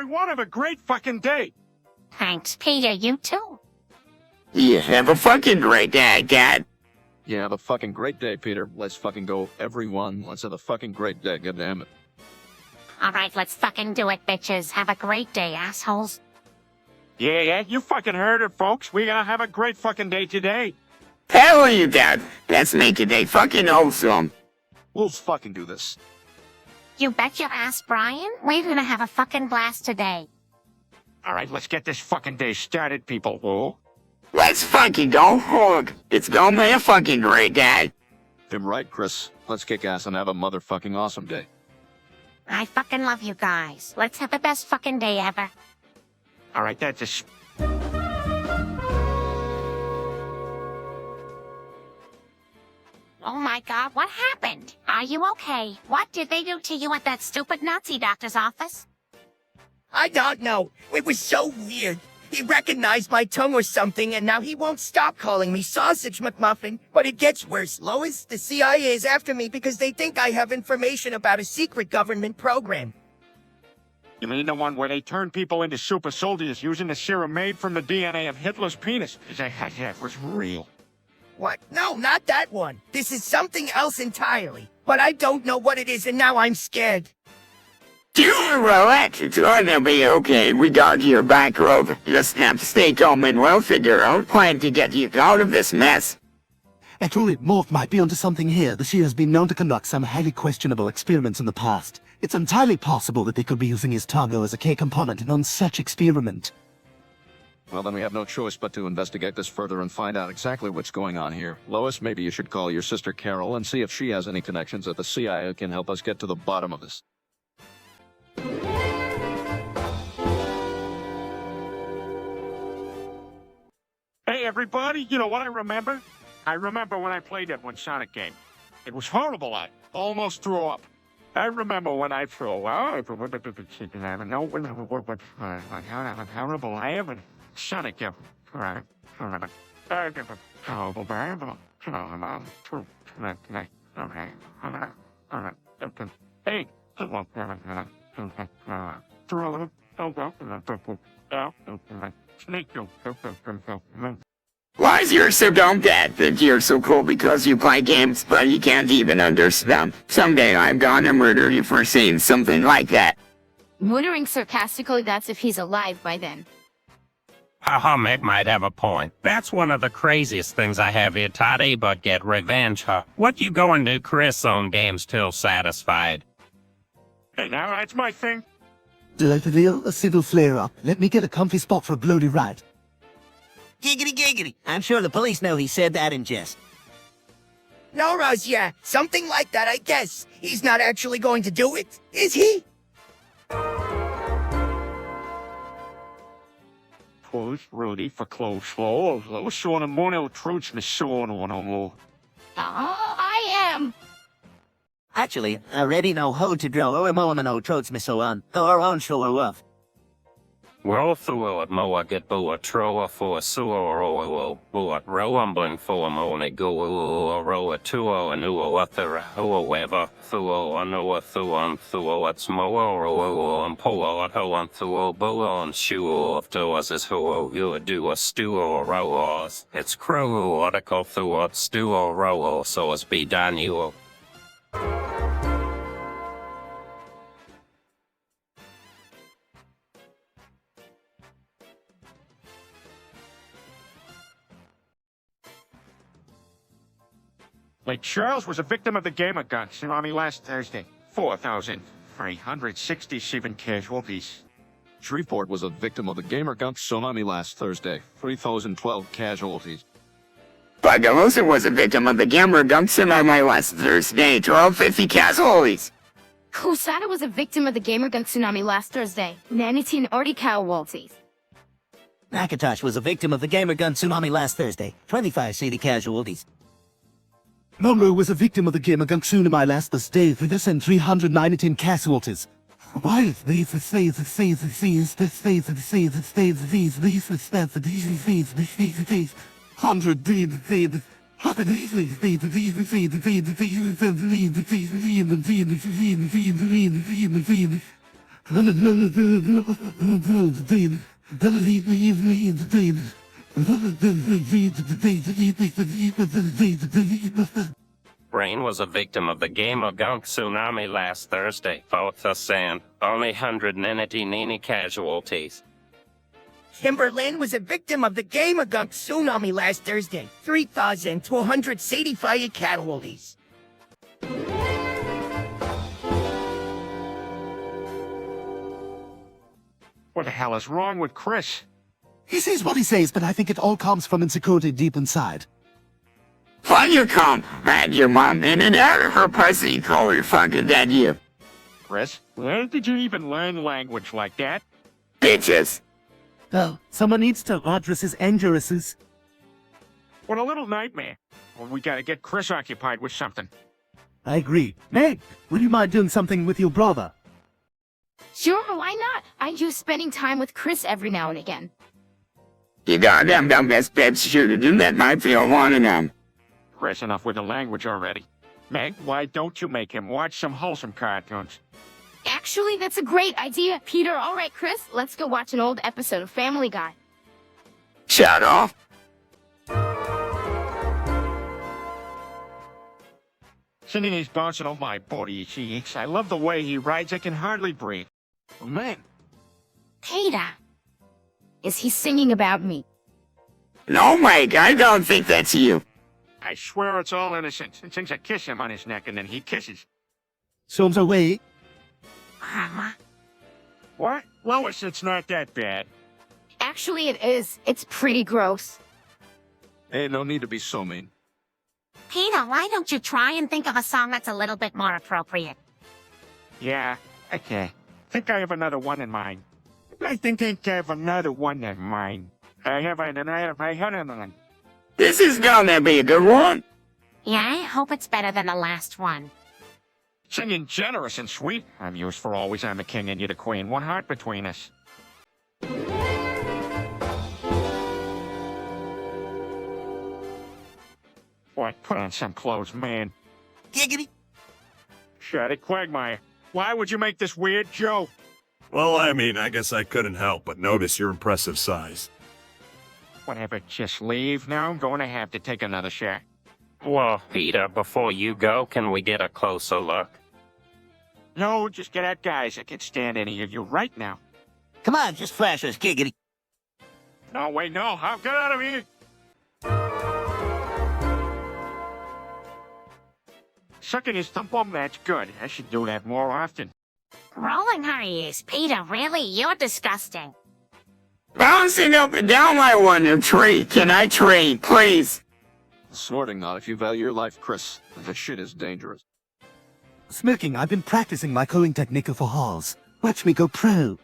everyone. Have a great fucking day. Thanks, Peter. You too. Yeah, have a fucking great day, Dad. Yeah, have a fucking great day, Peter. Let's fucking go, everyone. Let's have a fucking great day, goddammit. All right, let's fucking do it, bitches. Have a great day, assholes. Yeah, you fucking heard it, folks. We're gonna have a great fucking day today. Hell you, Dad. Let's make it a fucking awesome. We'll fucking do this. You bet your ass, Brian. We're gonna have a fucking blast today. All right, let's get this fucking day started, people. Oh. Let's fucking go hog. It's gonna be a fucking great day. Damn right, Chris. Let's kick ass and have a motherfucking awesome day. I fucking love you guys. Let's have the best fucking day ever. All right, that's a... Oh my god, what happened? Are you okay? What did they do to you at that stupid Nazi doctor's office? I don't know. It was so weird. He recognized my tongue or something, and now he won't stop calling me Sausage McMuffin. But it gets worse, Lois. The CIA is after me because they think I have information about a secret government program. You mean the one where they turn people into super soldiers using the serum made from the DNA of Hitler's penis? That was real. What? No, not that one. This is something else entirely. But I don't know what it is, and now I'm scared. Don't relax, it's gonna be okay. We got your back, Rover. Just have to stay calm and we'll figure out a plan to get you out of this mess. Actually, Morph might be onto something here. The She has been known to conduct some highly questionable experiments in the past. It's entirely possible that they could be using his Targo as a key component in on such experiment. Well, then we have no choice but to investigate this further and find out exactly what's going on here. Lois, maybe you should call your sister Carol and see if she has any connections at the CIA can help us get to the bottom of this. Hey, everybody, you know what I remember? I remember when I played that one Sonic game. It was horrible. I almost threw up. I remember when I threw up. Horrible. I am a Sonic game. Right. Hey. Why is you so dumb, Dad? Think you're so cool because you play games, but you can't even understand. Someday I'm gonna murder you for saying something like that. Muttering sarcastically, that's if he's alive by then. Haha, Mick might have a point. That's one of the craziest things I have here, Toddy, but get revenge, huh? What you going to do, Chris, on games till satisfied? Hey, now that's my thing. Did I reveal a civil flare-up? Let me get a comfy spot for a bloody ride. Giggity giggity. I'm sure the police know he said that in jest. No, Roz, yeah. Something like that, I guess. He's not actually going to do it, is he? Close Rudy for close floor. Sono mono truce mi sono no more. I am. Actually, I already know how to draw or no trots me so on, or on show off. Well, through it, Moa get boo a troa for a sewer or boo at roambling for a moni go or row a tuo and uo other whoever thuo and uo thuon thuo at smoa or and poa at ho and thuo boo on shoe of doors is who you do a stew or rows. It's crow article thuo stew or row so as be done you. Lake Charles was a victim of the gamer gun tsunami last Thursday. 4,367 casualties. Shreveport was a victim of the gamer gunk tsunami last Thursday. 3,012 casualties. Bagalosa was a victim of the Gamma Gunk tsunami last Thursday. 1,250 casualties. Kusada was a victim of the gamer gun tsunami last Thursday. 19 casualties. Nakatosh was a victim of the gamer gun tsunami last Thursday. 25 city casualties. Momro was a victim of the Gamer Gunk tsunami last Thursday with us and 319 casualties. Why is these the phase the phase the phase the phase the phase the phase the phase the phase the phase the phase the phase the phase 100 the phase the Brain was a victim of the Gamer Gunk tsunami last Thursday. Both are sand. Only 119 casualties. Timberland was a victim of the Gamer Gunk tsunami last Thursday. 3,285 casualties. What the hell is wrong with Chris? He says what he says, but I think it all comes from insecurity deep inside. When you come, had your mom in and out of her pussy color fucking that you. Chris, where did you even learn language like that? Bitches. Oh, someone needs to address his angerises. What a little nightmare. Well, we gotta get Chris occupied with something. I agree. Meg, would you mind doing something with your brother? Sure, why not? I enjoy spending time with Chris every now and again. You goddamn best babes shooter, do that might feel one of them. Chris, enough with the language already. Meg, why don't you make him watch some wholesome cartoons? Actually, that's a great idea. Peter, all right, Chris, let's go watch an old episode of Family Guy. Shut off. Singing he's bouncing on my body cheeks. I love the way he rides, I can hardly breathe. Oh, man. Peter, is he singing about me? No, Mike, I don't think that's you. I swear it's all innocent. Since I kiss him on his neck and then he kisses. Storms away. What? Lois, it's not that bad. Actually, it is. It's pretty gross. Hey, no need to be so mean. Peter, why don't you try and think of a song that's a little bit more appropriate? Yeah, okay. Think I have another one in mind. I think I have another one in mind. I have one. This is gonna be a good one. Yeah, I hope it's better than the last one. Singing generous and sweet. I'm used for always I'm the king and you're the queen. One heart between us. Boy, put on some clothes, man. Giggity. Shut it, Quagmire. Why would you make this weird joke? Well, I mean, I guess I couldn't help but notice your impressive size. Whatever, just leave. Now I'm going to have to take another shot. Well, Peter, before you go, can we get a closer look? No, just get out, guys. I can't stand any of you right now. Come on, just flash us, Giggity. No, wait, no. Get out of here. Sucking his thumb bum, that's good. I should do that more often. Rolling her ears. Peter, really? You're disgusting. Bouncing up and down like one in a tree. Can I trade, please? Snorting not if you value your life, Chris. This shit is dangerous. Smoking, I've been practicing my cooling technique for halls. Watch me go pro.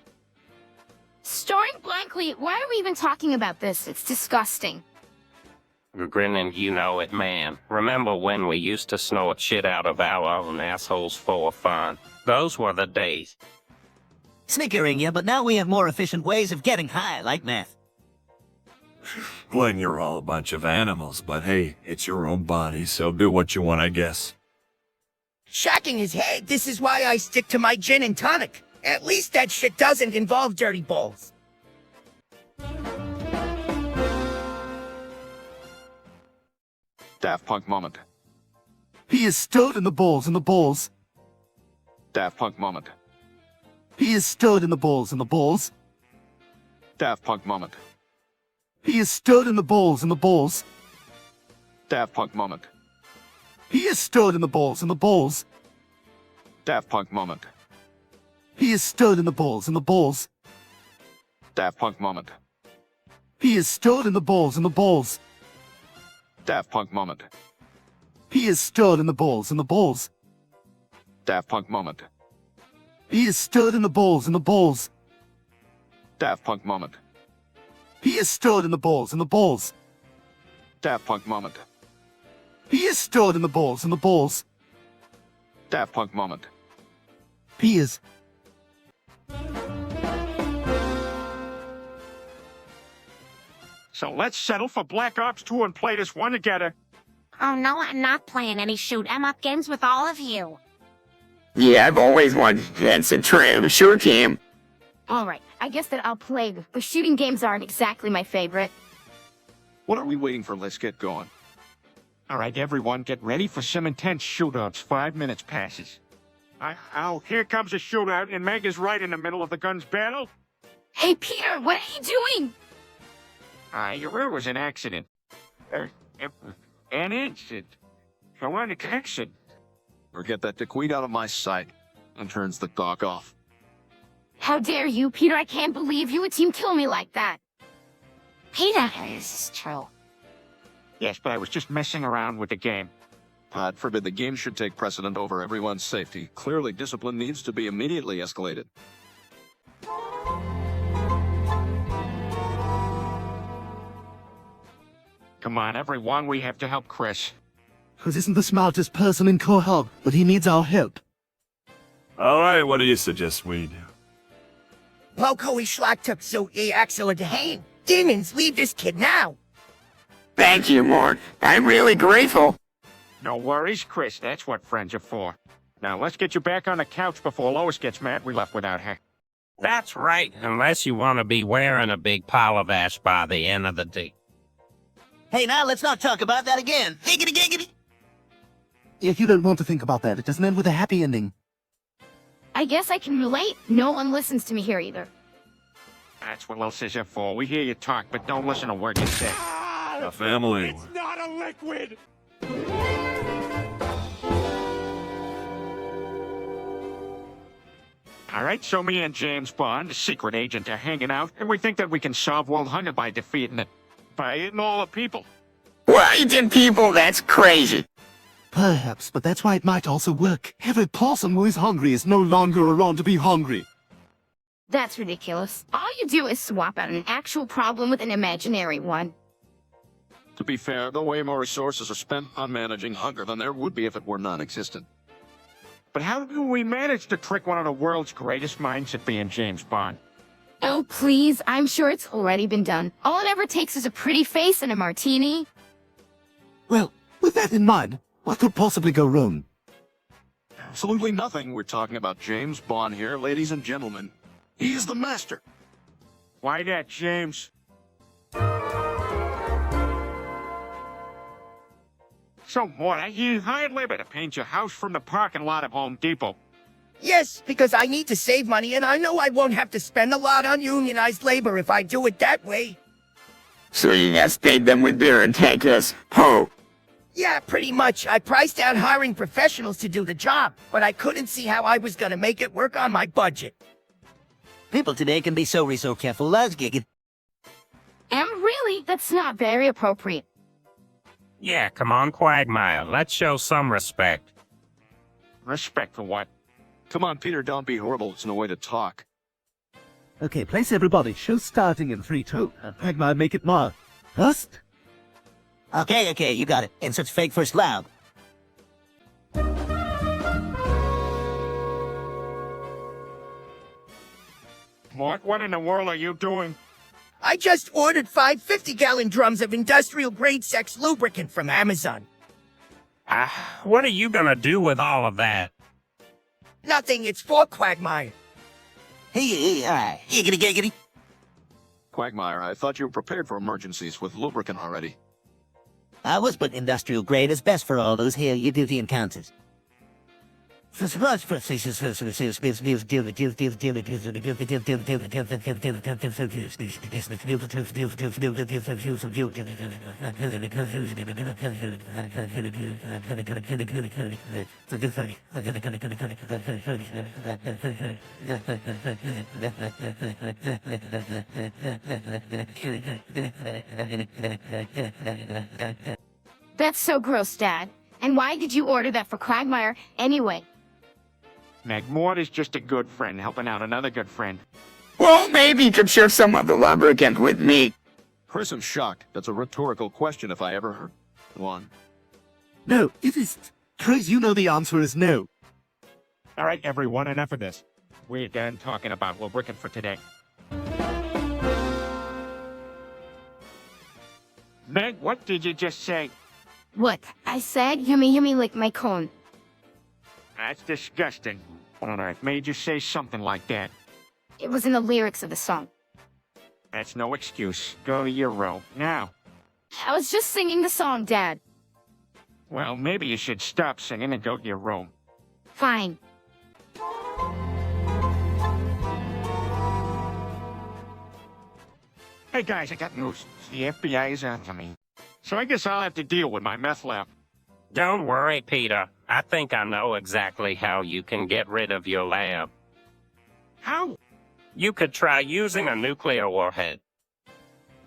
Staring blankly, why are we even talking about this? It's disgusting. Grinning, you know it, man. Remember when we used to snort shit out of our own assholes for fun? Those were the days. Snickering you, but now we have more efficient ways of getting high, like meth. Glenn, you're all a bunch of animals, but hey, it's your own body, so do what you want, I guess. Shocking his head. This is why I stick to my gin and tonic. At least that shit doesn't involve dirty balls. Daft Punk moment. He is stowed in the balls and the balls. Daft Punk moment. He is stowed in the balls and the balls. Daft Punk moment. He is stowed in the balls and the balls. Daft Punk moment. He is stowed in the balls and the balls. Daft Punk moment. He is stowed in the balls and the balls. Daft Punk moment. He is stowed in the balls and the balls. Daft Punk moment. He is stowed in the balls and the balls. Daft Punk moment. He is stowed in the balls and the balls. Daft Punk moment. He is stowed in the balls and the balls. Daft Punk moment. He is stowed in the balls and the balls. Daft Punk moment. He is. So let's settle for Black Ops 2 and play this one together. Oh no, I'm not playing any shoot 'em up games with all of you. Yeah, I've always wanted to dance a trim. Sure, Cam. Alright, I guess that I'll play. The shooting games aren't exactly my favorite. What are we waiting for? Let's get going. All right, everyone, get ready for some intense shootouts. 5 minutes passes. Oh, here comes a shootout, and Meg is right in the middle of the guns battle. Hey, Peter, what are you doing? It was an accident. An incident. So an accident. Or get that dickweed out of my sight. And turns the dock off. How dare you, Peter? I can't believe you would team kill me like that. Peter, this is true. Yes, but I was just messing around with the game. God forbid the game should take precedent over everyone's safety. Clearly, discipline needs to be immediately escalated. Come on, everyone, we have to help Chris. Chris isn't the smartest person in Quahog, but he needs our help. All right, what do you suggest we do? Loco is schlocked so excellent hang. Demons, leave this kid now. Thank you, Mort. I'm really grateful. No worries, Chris. That's what friends are for. Now, let's get you back on the couch before Lois gets mad we left without her. That's right, unless you want to be wearing a big pile of ash by the end of the day. Hey, now let's not talk about that again. Giggity, giggity. If you don't want to think about that, it doesn't end with a happy ending. I guess I can relate. No one listens to me here either. That's what Lil Sis are for. We hear you talk, but don't listen to a word you say. A family. It's not a liquid! Alright, so me and James Bond, the secret agent, are hanging out, and we think that we can solve world hunger by defeating it. By eating all the people. Why, eating people, that's crazy. Perhaps, but that's why it might also work. Every person who is hungry is no longer around to be hungry. That's ridiculous. All you do is swap out an actual problem with an imaginary one. To be fair, though way more resources are spent on managing hunger than there would be if it were non-existent. But how do we manage to trick one of the world's greatest minds at being James Bond? Oh, please, I'm sure it's already been done. All it ever takes is a pretty face and a martini. Well, with that in mind, what could possibly go wrong? Absolutely nothing. We're talking about James Bond here, ladies and gentlemen. He is the master. Why that, James? So what? I hear hired labor to paint your house from the parking lot of Home Depot. Yes, because I need to save money, and I know I won't have to spend a lot on unionized labor if I do it that way. So you just paid them with beer and take us. Ho! Yeah, pretty much. I priced out hiring professionals to do the job, but I couldn't see how I was gonna make it work on my budget. People today can be so careful. Let's gig it. And really, that's not very appropriate. Yeah, come on, Quagmire. Let's show some respect. Respect for what? Come on, Peter, don't be horrible. It's no way to talk. Okay, place everybody. Show starting in 3, 2. Quagmire, make it more. First. Okay, you got it. Insert fake first loud. What in the world are you doing? I just ordered 5 50-gallon drums of industrial-grade sex lubricant from Amazon. What are you gonna do with all of that? Nothing, it's for Quagmire. Hey, alright. Giggity, giggity. Quagmire, I thought you were prepared for emergencies with lubricant already. I was, but industrial grade is best for all those here duty encounters. That's so gross, Dad. And why did you order that for Quagmire anyway? Meg, Mort is just a good friend helping out another good friend. Well, maybe you could share some of the lubricant with me. Chris, I'm shocked. That's a rhetorical question if I ever heard one. No, it isn't. Chris, you know the answer is no. All right, everyone, enough of this. We're done talking about lubricant for today. Meg, what did you just say? What? I said, yummy, yummy, like my cone. That's disgusting. What on earth made you say something like that? It was in the lyrics of the song. That's no excuse. Go to your room, now. I was just singing the song, Dad. Well, maybe you should stop singing and go to your room. Fine. Hey guys, I got news. The FBI is after me. So I guess I'll have to deal with my meth lab. Don't worry, Peter. I think I know exactly how you can get rid of your lab. How? You could try using a nuclear warhead.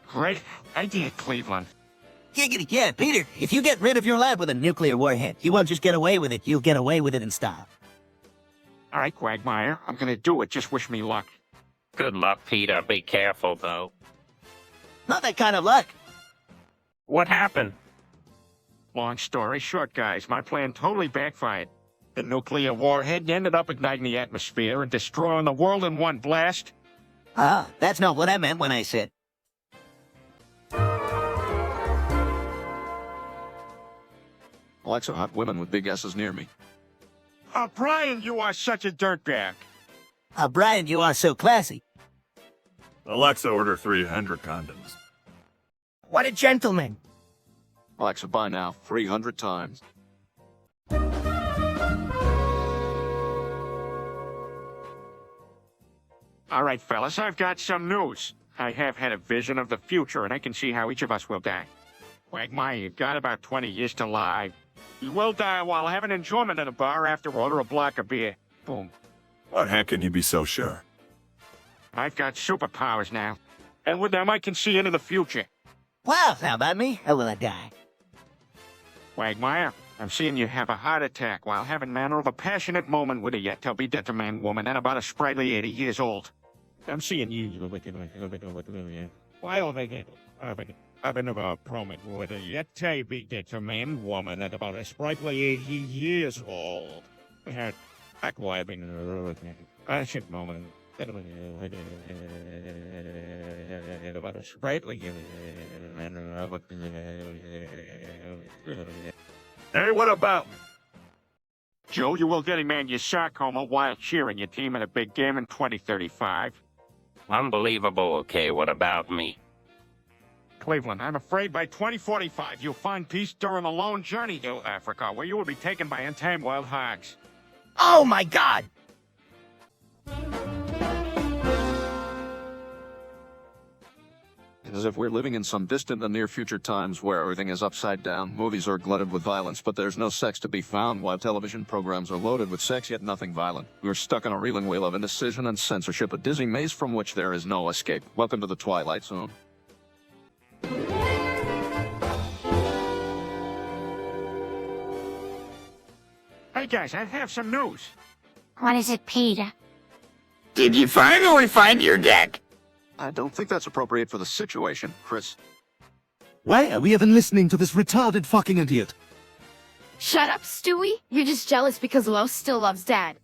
Great idea, Cleveland. Giggity, yeah, Peter. If you get rid of your lab with a nuclear warhead, you won't just get away with it, you'll get away with it in style. All right, Quagmire, I'm gonna do it. Just wish me luck. Good luck, Peter. Be careful, though. Not that kind of luck. What happened? Long story short, guys, my plan totally backfired. The nuclear warhead ended up igniting the atmosphere and destroying the world in one blast. Ah, that's not what I meant when I said. Alexa, hot women with big S's near me. Brian, you are such a dirtbag. Brian, you are so classy. Alexa, order 300 condoms. What a gentleman. Alexa, buy now 300 times. All right, fellas, I've got some news. I have had a vision of the future, and I can see how each of us will die. Quagmire, you've got about 20 years to live. You will die while having enjoyment at a bar after order a block of beer. Boom. What heck can you be so sure? I've got superpowers now. And with them, I can see into the future. Wow, how about me? How will I die? Quagmire, I'm seeing you have a heart attack while having manner of a passionate moment with a yet-to-be-dead man woman and about a sprightly 80 years old. I'm seeing you. Why having a proment with a yet-to-be-dead man woman at about a sprightly 80 years old. We had a passionate moment. About a sprightly. Hey, what about me? Joe, you will get a man your sarcoma while cheering your team in a big game in 2035. Unbelievable. Okay, what about me? Cleveland, I'm afraid by 2045 you'll find peace during a lone journey to Africa, where you will be taken by untamed wild hogs. Oh my god! As if we're living in some distant and near future times where everything is upside down, movies are glutted with violence, but there's no sex to be found, while television programs are loaded with sex, yet nothing violent. We're stuck on a reeling wheel of indecision and censorship, a dizzy maze from which there is no escape. Welcome to the Twilight Zone. Hey guys, I have some news. What is it, Peter? Did you finally find your deck? I don't think that's appropriate for the situation, Chris. Why are we even listening to this retarded fucking idiot? Shut up, Stewie. You're just jealous because Lo still loves Dad.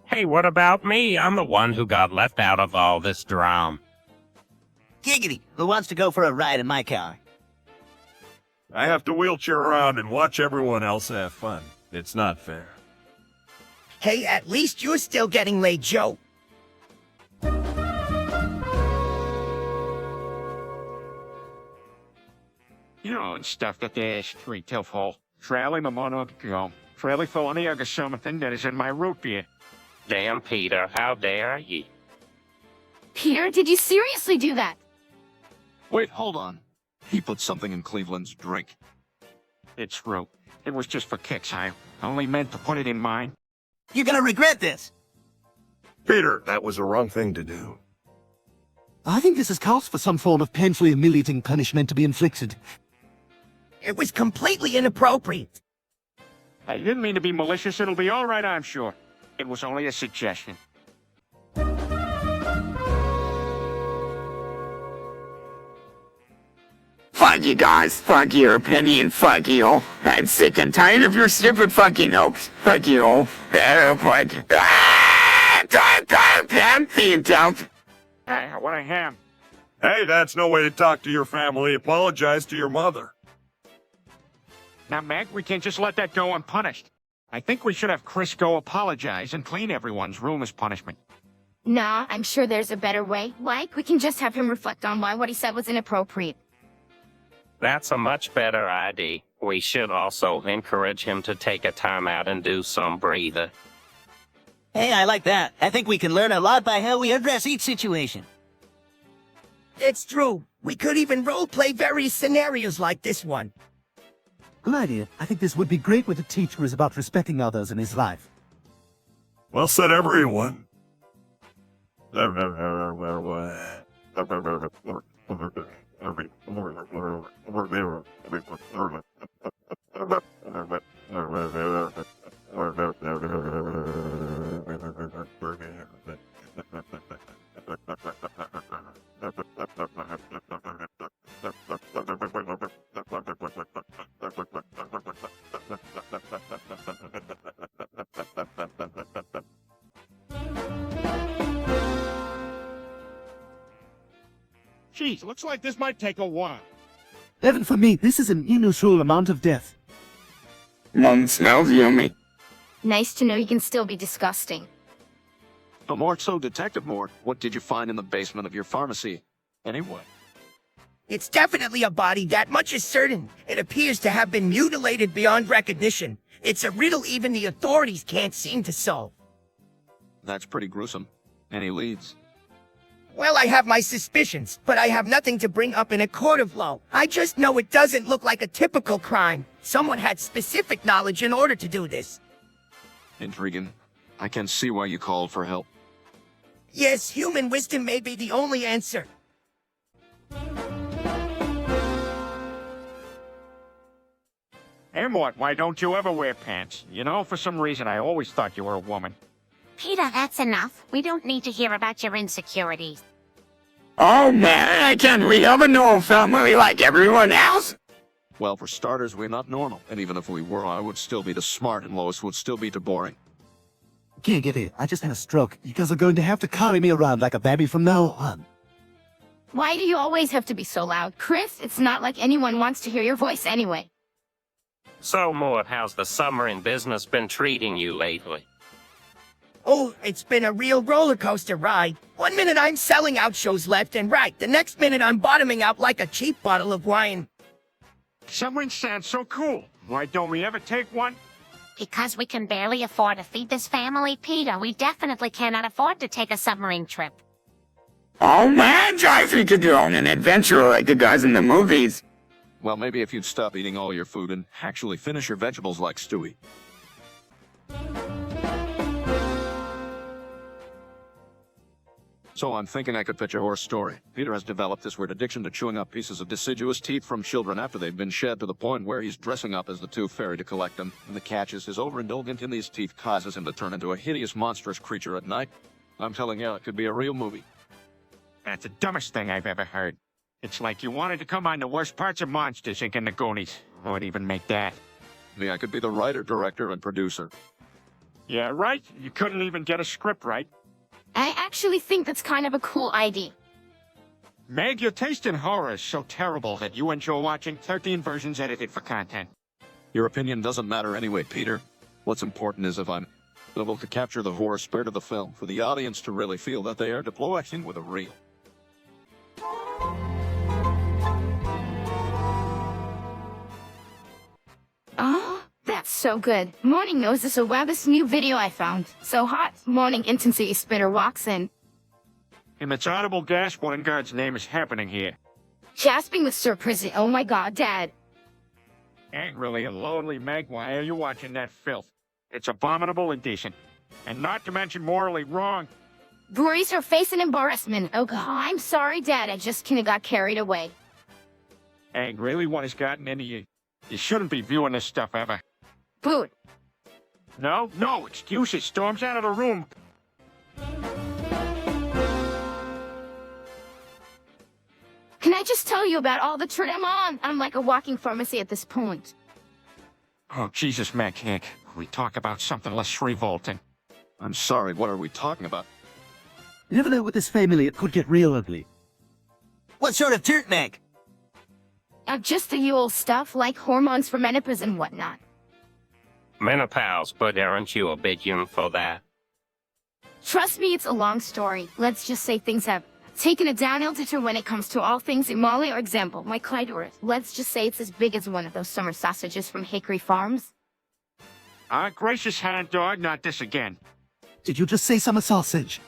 Hey, what about me? I'm the one who got left out of all this drama. Giggity, who wants to go for a ride in my car? I have to wheelchair around and watch everyone else have fun. It's not fair. Hey, at least you're still getting laid, Joe. You know, and stuff that there's three hole. Trailing the mono, trailing for any other something that is in my root beer. Damn, Peter, how dare ye? Peter, did you seriously do that? Wait, hold on. He put something in Cleveland's drink. It's true. It was just for kicks. I only meant to put it in mine. You're gonna regret this. Peter, that was the wrong thing to do. I think this is calls for some form of painfully humiliating punishment to be inflicted. It was completely inappropriate. I didn't mean to be malicious. It'll be all right, I'm sure. It was only a suggestion. Fuck you guys, fuck your opinion, fuck you. I'm sick and tired of your stupid fucking hopes. Fuck you. What? Don't. Hey, what I have. Hey, that's no way to talk to your family. Apologize to your mother. Now, Mac, we can't just let that go unpunished. I think we should have Chris go apologize and clean everyone's room as punishment. Nah, I'm sure there's a better way. Like, we can just have him reflect on why what he said was inappropriate. That's a much better idea. We should also encourage him to take a time out and do some breather. Hey, I like that. I think we can learn a lot by how we address each situation. It's true. We could even role-play various scenarios like this one. Good idea. I think this would be great with a teacher who is about respecting others in his life. Well said, everyone. Geez, looks like this might take a while. Even for me, this is an unusual amount of death. Mom smells yummy. Nice to know you can still be disgusting. But more so, Detective Moore, what did you find in the basement of your pharmacy? Anyway. It's definitely a body, that much is certain. It appears to have been mutilated beyond recognition. It's a riddle even the authorities can't seem to solve. That's pretty gruesome. Any leads? Well, I have my suspicions, but I have nothing to bring up in a court of law. I just know it doesn't look like a typical crime. Someone had specific knowledge in order to do this. Intriguing. I can see why you called for help. Yes, human wisdom may be the only answer. And what, why don't you ever wear pants? You know, for some reason I always thought you were a woman. Peter, that's enough. We don't need to hear about your insecurities. Oh man, I can't we have a normal family like everyone else? Well, for starters, we're not normal. And even if we were, I would still be too smart and Lois would still be too boring. Can't get it. I just had a stroke. You guys are going to have to carry me around like a baby from now on. Why do you always have to be so loud? Chris, it's not like anyone wants to hear your voice anyway. So, Mort, how's the submarine business been treating you lately? Oh, it's been a real roller coaster ride. 1 minute I'm selling out shows left and right. The next minute I'm bottoming out like a cheap bottle of wine. Submarines sound so cool. Why don't we ever take one? Because we can barely afford to feed this family, Peter, we definitely cannot afford to take a submarine trip. Oh man, I think you could go on an adventure like the guys in the movies. Well, maybe if you'd stop eating all your food and actually finish your vegetables like Stewie. So I'm thinking I could pitch a horse story. Peter has developed this weird addiction to chewing up pieces of deciduous teeth from children after they've been shed to the point where he's dressing up as the Tooth Fairy to collect them. And the catch is his overindulgence in these teeth causes him to turn into a hideous, monstrous creature at night. I'm telling you, it could be a real movie. That's the dumbest thing I've ever heard. It's like you wanted to combine the worst parts of Monsters, Inc. and the Goonies. Who would even make that? Me, I could be the writer, director, and producer. Yeah, right? You couldn't even get a script right. I actually think that's kind of a cool idea. Meg, your taste in horror is so terrible that you enjoy watching 13 versions edited for content. Your opinion doesn't matter anyway, Peter. What's important is if I'm able to capture the horror spirit of the film for the audience to really feel that they are deploying with a real. Oh, that's so good. Morning knows this, so wow, this new video I found. So hot. Morning intensity spitter walks in. In its audible gasp, what in God's name is happening here? Gasping with surprise. Oh my god, Dad. Angrily and lonely, Meg, why are you watching that filth? It's abominable, indecent. And not to mention morally wrong. Breweries her face in embarrassment. Oh god, I'm sorry, Dad. I just kinda got carried away. Egg, really what has gotten into you? You shouldn't be viewing this stuff ever. Boot. No, excuses. Storms out of the room. Can I just tell you about all the trip I'm on? I'm like a walking pharmacy at this point. Oh, Jesus, Meg, Hank. We talk about something less revolting. I'm sorry, what are we talking about? You never know with this family, it could get real ugly. What sort of dirt, Meg? Just the usual stuff like hormones for menopause and whatnot. Menopause, but aren't you a bit young for that? Trust me, it's a long story. Let's just say things have taken a downhill detour when it comes to all things Imali or example, my clitoris. Let's just say it's as big as one of those summer sausages from Hickory Farms. Gracious hound dog, not this again. Did you just say summer sausage?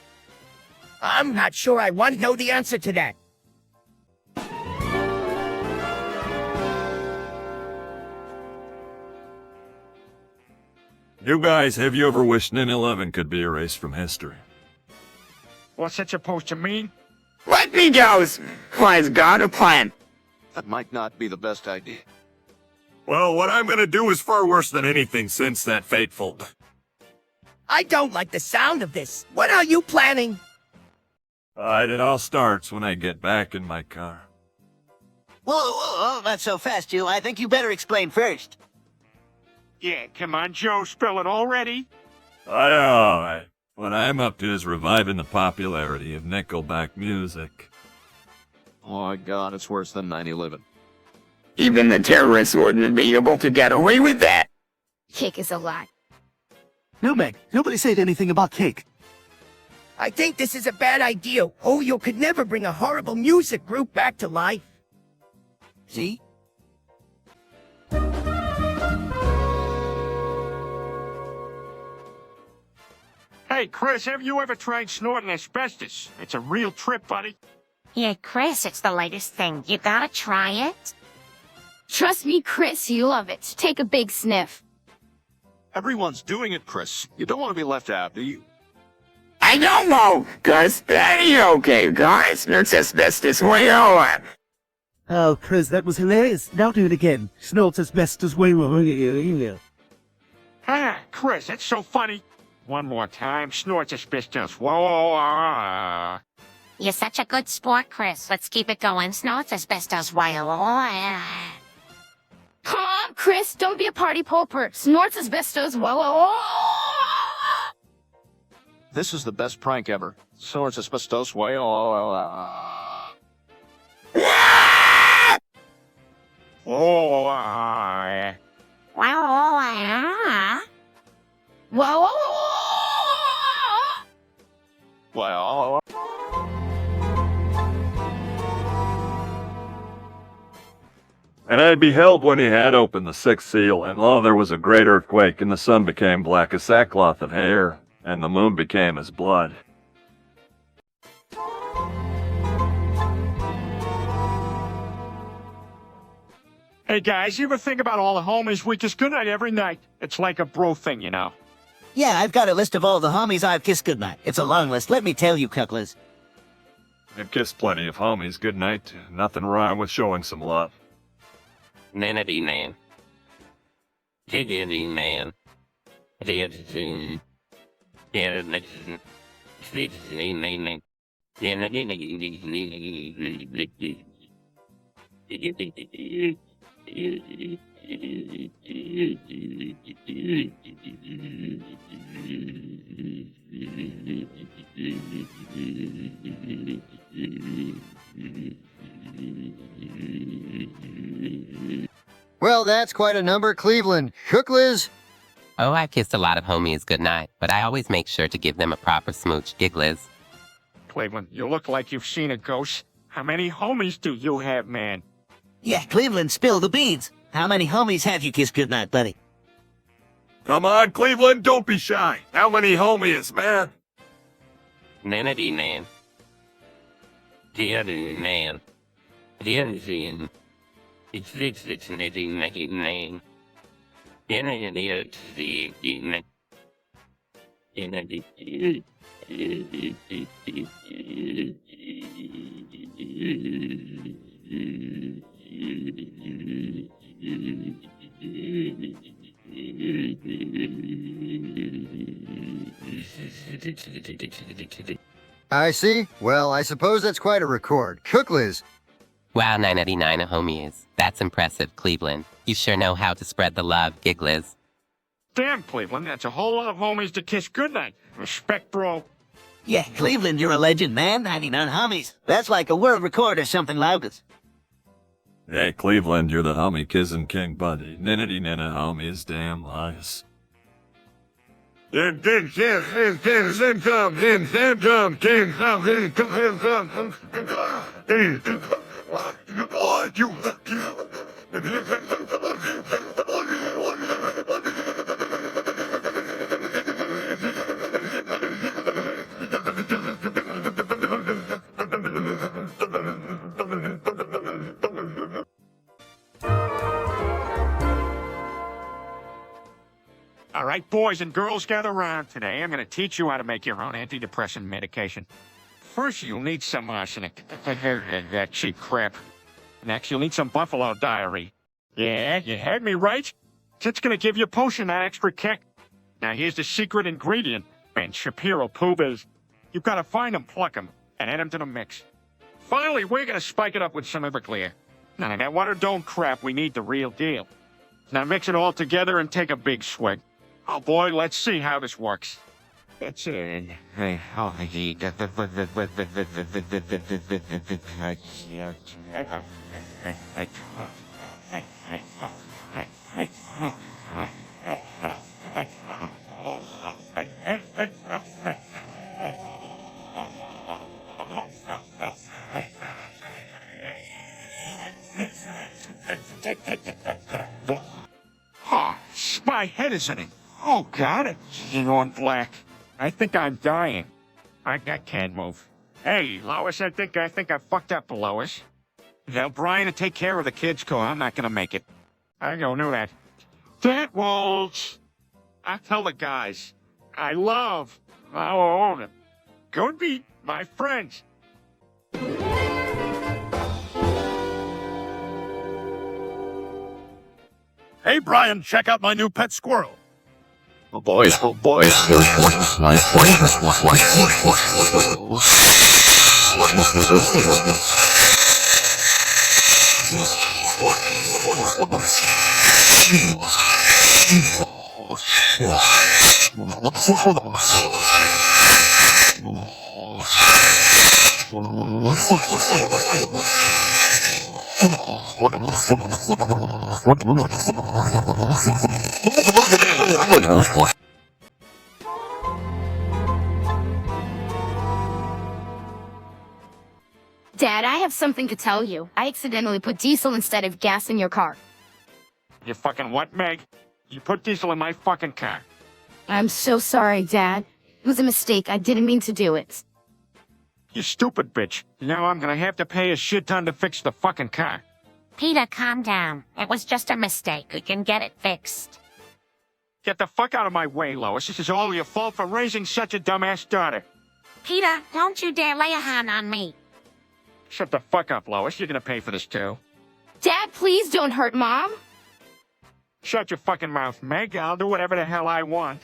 I'm not sure I want to know the answer to that. You guys, have you ever wished 9/11 could be erased from history? What's that supposed to mean? Let me go. Why's God a plan? That might not be the best idea. Well, what I'm gonna do is far worse than anything since that fateful. I don't like the sound of this. What are you planning? It all starts when I get back in my car. Whoa, not so fast, you. I think you better explain first. Yeah, come on, Joe, spill it already. I know. What I'm up to is reviving the popularity of Nickelback music. Oh my god, it's worse than 9/11. Even the terrorists wouldn't be able to get away with that. Cake is a lie. No, Meg. Nobody said anything about cake. I think this is a bad idea. Oh, you could never bring a horrible music group back to life. See? Hey, Chris, have you ever tried snorting asbestos? It's a real trip, buddy. Yeah, Chris, it's the latest thing. You gotta try it. Trust me, Chris, you love it. Take a big sniff. Everyone's doing it, Chris. You don't want to be left out, do you? I don't know, cuz that ain't okay, guys. There's asbestos way on. Oh, Chris, that was hilarious. Now do it again. Snorts asbestos way more. Ah, Chris, that's so funny. One more time, snorts asbestos. Whoa. You're such a good sport, Chris. Let's keep it going. Snorts asbestos. Why? Come on, Chris, don't be a party pooper. Snorts asbestos. Whoa. This is the best prank ever. Swords asbestos way. Wow. Whoa. Well. And I beheld when he had opened the sixth seal, and lo, there was a great earthquake, and the sun became black as sackcloth of hair, and the moon became as blood. Hey, guys, you ever think about all the homies we kiss goodnight every night? It's like a bro thing, you know. Yeah, I've got a list of all the homies I've kissed goodnight. It's a long list, let me tell you, cucklers. I've kissed plenty of homies goodnight. Nothing wrong with showing some love. Nanity man. Diggity man. Diggity. Well, that's quite a number, Cleveland. Cook, Liz? Oh, I've kissed a lot of homies goodnight, but I always make sure to give them a proper smooch, Gigliz. Cleveland, you look like you've seen a ghost. How many homies do you have, man? Yeah, Cleveland, spill the beans. How many homies have you kissed goodnight, buddy? Come on, Cleveland, don't be shy. How many homies, man? Nanity man. Diggity man. Diggity. It's nitty nitty name. I see. Well, I suppose that's quite a record. Cook, Liz. Wow, 999 a homie is. That's impressive, Cleveland. You sure know how to spread the love, Gigliz. Damn, Cleveland, that's a whole lot of homies to kiss goodnight. Respect, bro. Yeah, Cleveland, you're a legend, man. 99 homies. That's like a world record or something, Loudest. Hey, Cleveland, you're the homie kissing king, buddy. Ninity nina homie is damn nice. All right, boys and girls, gather around. Today, I'm going to teach you how to make your own antidepressant medication. First, you'll need some arsenic. That cheap crap. Next, you'll need some buffalo diary. Yeah, you heard me right. It's going to give your potion that extra kick. Now, here's the secret ingredient. Ben Shapiro Poobas. You've got to find them, pluck them, and add them to the mix. Finally, we're going to spike it up with some Everclear. Now, that water don't crap. We need the real deal. Now, mix it all together and take a big swig. Oh boy, let's see how this works. It's in. Oh, my head is in it. Oh, God, it's going black. I think I'm dying. I can't move. Hey, Lois, I think I fucked up, Lois. Tell Brian to take care of the kids, cause I'm not gonna make it. I don't know that. That was... I tell the guys, I love our owner. Go and be my friends. Hey, Brian, check out my new pet squirrel. Oh boys, oh boys. Dad, I have something to tell you. I accidentally put diesel instead of gas in your car. You fucking what, Meg? You put diesel in my fucking car. I'm so sorry, Dad. It was a mistake. I didn't mean to do it. You stupid bitch. Now I'm gonna have to pay a shit ton to fix the fucking car. Peter, calm down. It was just a mistake. We can get it fixed. Get the fuck out of my way, Lois. This is all your fault for raising such a dumbass daughter. Peter, don't you dare lay a hand on me. Shut the fuck up, Lois. You're gonna pay for this too. Dad, please don't hurt Mom. Shut your fucking mouth, Meg. I'll do whatever the hell I want.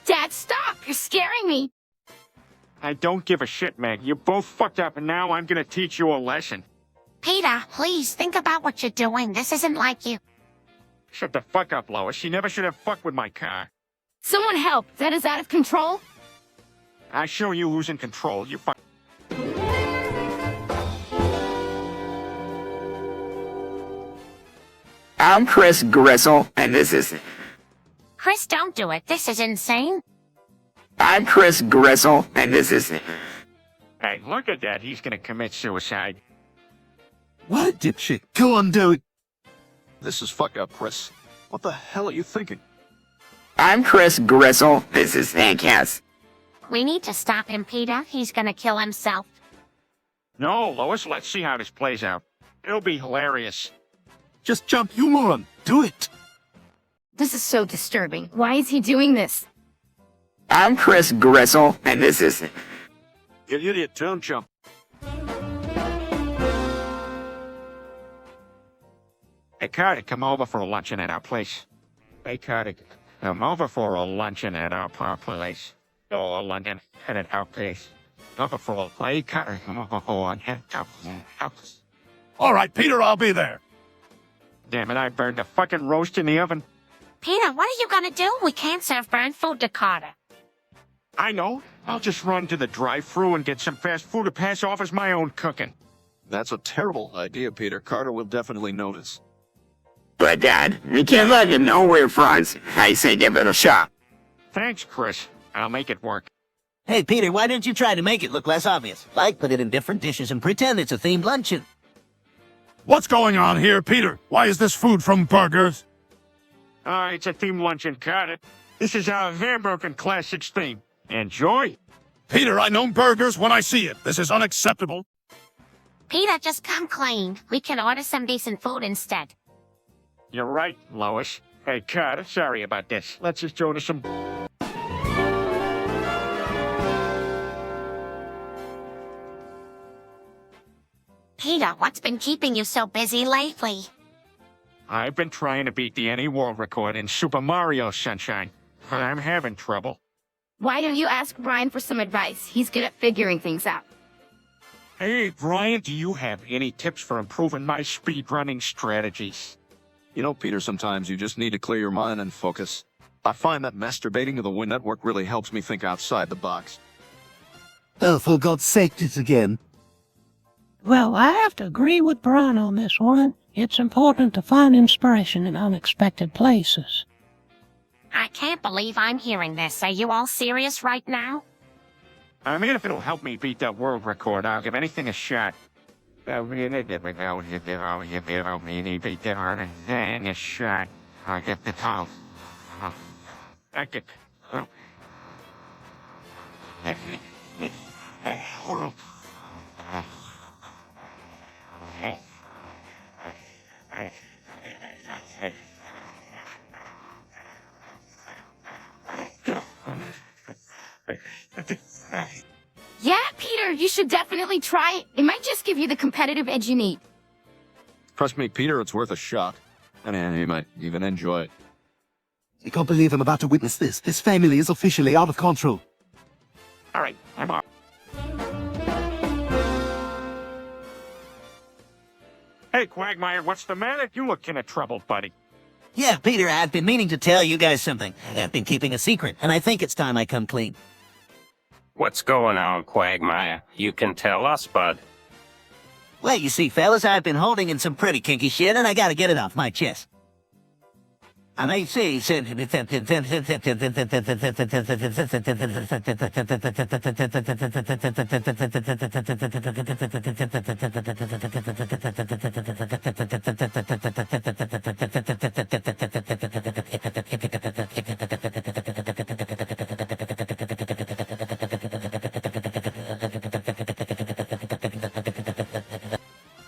Dad, stop! You're scaring me. I don't give a shit, Meg. You both fucked up and now I'm gonna teach you a lesson. Peter, please think about what you're doing. This isn't like you. Shut the fuck up, Lois. She never should have fucked with my car. Someone help! Dad is out of control. I show you who's in control. You fuck. I'm Chris Gristle, and this is... Chris, don't do it. This is insane. I'm Chris Gristle, and this is... Hey, look at that. He's gonna commit suicide. What, dipshit? Go on, do it. This is fuck up, Chris. What the hell are you thinking? I'm Chris Gristle, this is Thankhouse. We need to stop him, Peter. He's gonna kill himself. No, Lois, let's see how this plays out. It'll be hilarious. Just jump, you moron. Do it. This is so disturbing. Why is he doing this? I'm Chris Gristle, and this is... You idiot, don't jump. Hey, Carter, come over for a luncheon at our place. Hey, Carter, come over for a luncheon at our place. Oh, a luncheon at our place. Over for a play, Carter, come over for a luncheon at our house. All right, Peter, I'll be there. Damn it, I burned the fucking roast in the oven. Peter, what are you gonna do? We can't serve burnt food to Carter. I know. I'll just run to the drive-thru and get some fast food to pass off as my own cooking. That's a terrible idea, Peter. Carter will definitely notice. But, Dad, we can't let him know we're friends. I say give it a shot. Thanks, Chris. I'll make it work. Hey, Peter, why didn't you try to make it look less obvious? Like, put it in different dishes and pretend it's a themed luncheon. What's going on here, Peter? Why is this food from burgers? It's a theme luncheon, got it. This is our hamburger classics theme. Enjoy. Peter, I know burgers when I see it. This is unacceptable. Peter, just come clean. We can order some decent food instead. You're right, Lois. Hey, Carter, sorry about this. Let's just order some... Peter, what's been keeping you so busy lately? I've been trying to beat the NA world record in Super Mario Sunshine, but I'm having trouble. Why don't you ask Brian for some advice? He's good at figuring things out. Hey, Brian, do you have any tips for improving my speedrunning strategies? You know, Peter, sometimes you just need to clear your mind and focus. I find that masturbating to the Wii Network really helps me think outside the box. Oh, for God's sake, it's again. Well, I have to agree with Brian on this one. It's important to find inspiration in unexpected places. I can't believe I'm hearing this. Are you all serious right now? I mean, if it'll help me beat that world record, I'll give anything a shot. I'll give it a shot. I'll get the top. I get... Yeah, Peter, you should definitely try it. It might just give you the competitive edge you need. Trust me, Peter, it's worth a shot. And you might even enjoy it. I can't believe I'm about to witness this. This family is officially out of control. All right, I'm off. Hey, Quagmire, what's the matter? You look kinda troubled, buddy. Yeah, Peter, I've been meaning to tell you guys something. I've been keeping a secret, and I think it's time I come clean. What's going on, Quagmire? You can tell us, bud. Well, you see, fellas, I've been holding in some pretty kinky shit, and I gotta get it off my chest. I may say,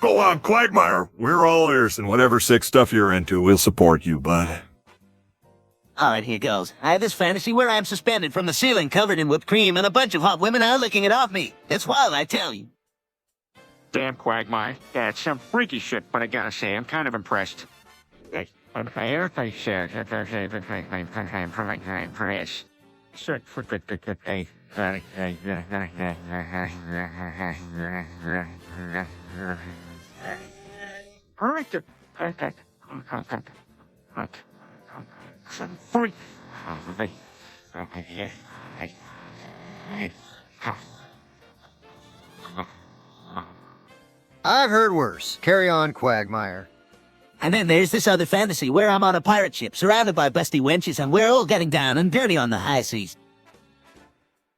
Go on, Quagmire. We're all ears, and whatever sick stuff you're into, we'll support you, bud. Alright, here goes. I have this fantasy where I'm suspended from the ceiling covered in whipped cream and a bunch of hot women are licking it off me. It's wild, I tell you. Damn, Quagmire. Yeah, it's some freaky shit, but I gotta say, I'm kind of impressed. I've heard worse. Carry on, Quagmire. And then there's this other fantasy where I'm on a pirate ship surrounded by busty wenches and we're all getting down and dirty on the high seas.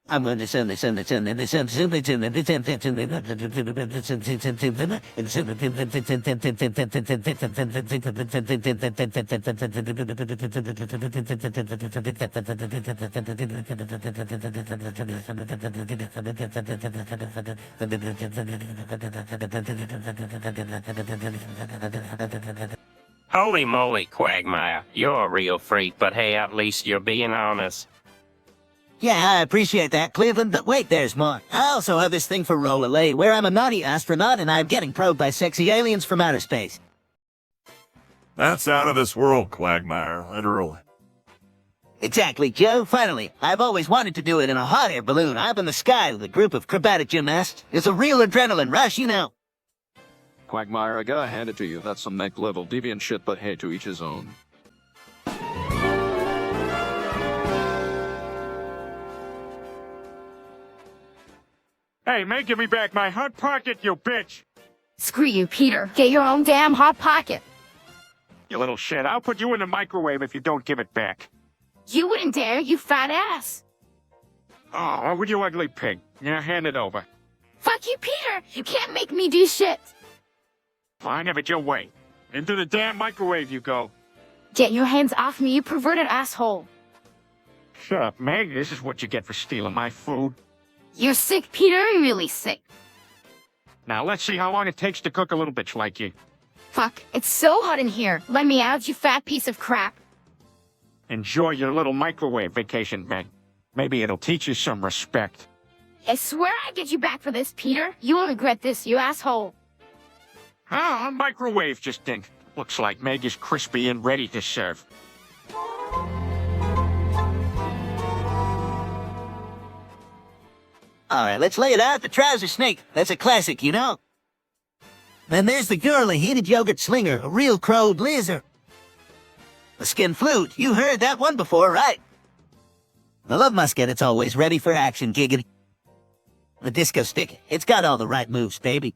I'm going to send this. Holy moly, Quagmire. You're a real freak, but hey, at least you're being honest. Yeah, I appreciate that, Cleveland, but wait, there's more. I also have this thing for Rollerlay, where I'm a naughty astronaut and I'm getting probed by sexy aliens from outer space. That's out of this world, Quagmire, literally. Exactly, Joe. Finally, I've always wanted to do it in a hot air balloon up in the sky with a group of acrobatic gymnasts. It's a real adrenaline rush, you know. Quagmire, I gotta hand it to you. That's some neck-level deviant shit, but hey, to each his own. Hey, man, give me back my hot pocket, you bitch! Screw you, Peter. Get your own damn hot pocket. You little shit, I'll put you in the microwave if you don't give it back. You wouldn't dare, you fat ass. Oh, would you ugly pig? Yeah, hand it over. Fuck you, Peter. You can't make me do shit. Fine, have it your way. Into the damn microwave you go. Get your hands off me, you perverted asshole. Shut up, Meg. This is what you get for stealing my food. You're sick, Peter. You're really sick. Now let's see how long it takes to cook a little bitch like you. Fuck, it's so hot in here. Let me out, you fat piece of crap. Enjoy your little microwave vacation, Meg. Maybe it'll teach you some respect. I swear I'll get you back for this, Peter. You won't regret this, you asshole. Ah, a microwave just in. Looks like Meg is crispy and ready to serve. Alright, let's lay it out. The trouser snake. That's a classic, you know? Then there's the girl, a heated yogurt slinger, a real crowed lizard. The skin flute. You heard that one before, right? The love musket, it's always ready for action, giggity. The disco stick. It's got all the right moves, baby.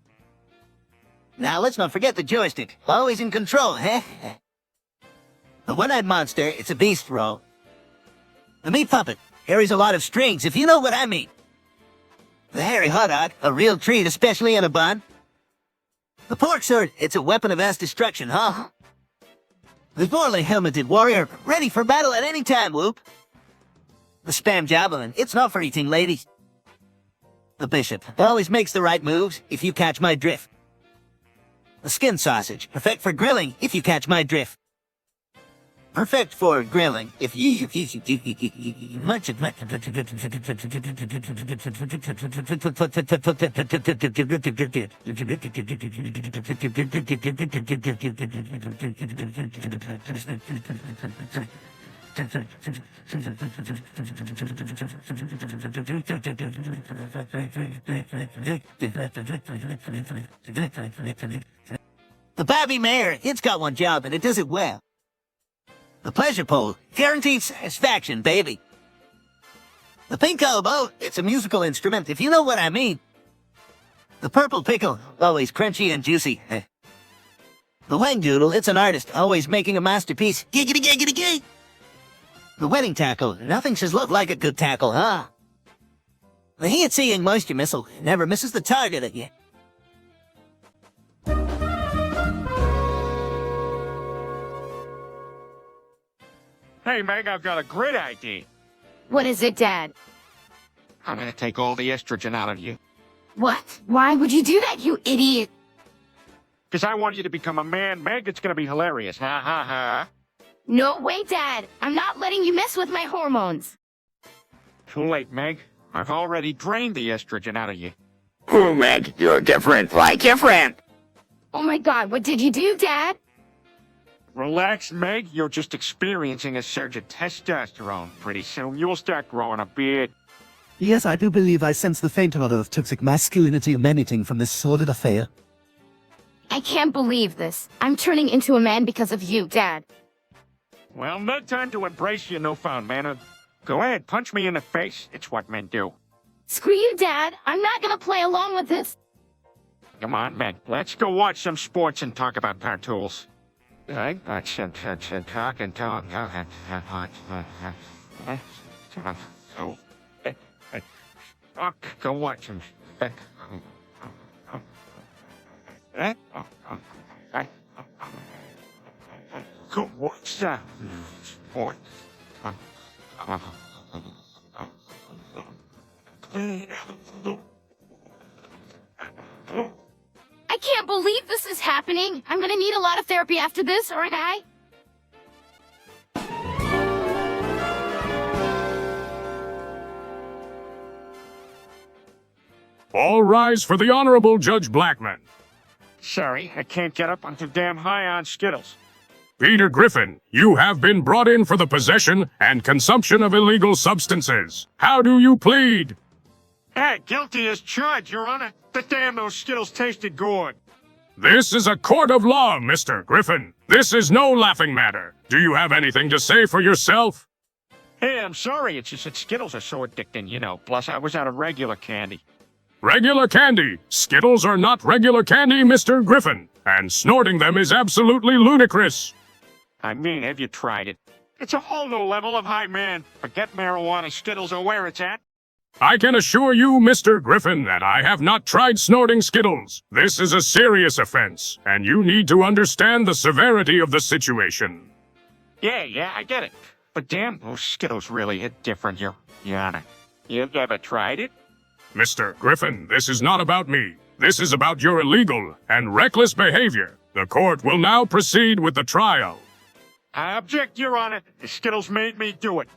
Now, let's not forget the joystick. Always in control, eh? The one-eyed monster, it's a beast roll. The meat puppet carries a lot of strings, if you know what I mean. The hairy hot dog, a real treat, especially in a bun. The pork sword, it's a weapon of mass destruction, huh? The poorly helmeted warrior, ready for battle at any time, whoop. The spam javelin, it's not for eating ladies. The bishop always makes the right moves, if you catch my drift. The skin sausage, perfect for grilling, if you catch my drift. Perfect for grilling, if you much it. The Bobby Mayer, it's got one job and it does it well. The pleasure pole, guaranteed satisfaction, baby. The pink oboe, it's a musical instrument, if you know what I mean. The purple pickle, always crunchy and juicy. The wang doodle, it's an artist, always making a masterpiece. Giggity giggity gig. The wedding tackle, nothing says look like a good tackle, huh? The heat-seeing moisture missile never misses the target again. Hey, Meg, I've got a great idea. What is it, Dad? I'm gonna take all the estrogen out of you. What? Why would you do that, you idiot? Because I want you to become a man, Meg. It's gonna be hilarious. Ha ha ha. No way, Dad. I'm not letting you mess with my hormones. Too late, Meg. I've already drained the estrogen out of you. Ooh, Meg, you're different like your friend. Oh my God, what did you do, Dad? Relax, Meg. You're just experiencing a surge of testosterone. Pretty soon you'll start growing a beard. Yes, I do believe I sense the faint odor of toxic masculinity emanating from this sordid affair. I can't believe this. I'm turning into a man because of you, Dad. Well, no time to embrace your newfound manhood. Go ahead, punch me in the face. It's what men do. Screw you, Dad. I'm not gonna play along with this. Come on, Meg. Let's go watch some sports and talk about our tools. I got some talk and talk. Go watch them. Go watch that sport. I can't believe this is happening. I'm gonna need a lot of therapy after this, aren't I? All rise for the Honorable Judge Blackman. Sorry, I can't get up. I'm too damn high on Skittles. Peter Griffin, you have been brought in for the possession and consumption of illegal substances. How do you plead? Hey, guilty as charged, Your Honor. But damn, those Skittles tasted good. This is a court of law, Mr. Griffin. This is no laughing matter. Do you have anything to say for yourself? Hey, I'm sorry. It's just that Skittles are so addicting, you know. Plus, I was out of regular candy. Regular candy. Skittles are not regular candy, Mr. Griffin. And snorting them is absolutely ludicrous. I mean, have you tried it? It's a whole new level of high, man. Forget marijuana, Skittles, or where it's at. I can assure you, Mr. Griffin, that I have not tried snorting Skittles. This is a serious offense, and you need to understand the severity of the situation. Yeah, I get it. But damn, those Skittles really hit different, Your Honor. You've ever tried it? Mr. Griffin, this is not about me. This is about your illegal and reckless behavior. The court will now proceed with the trial. I object, Your Honor. The Skittles made me do it.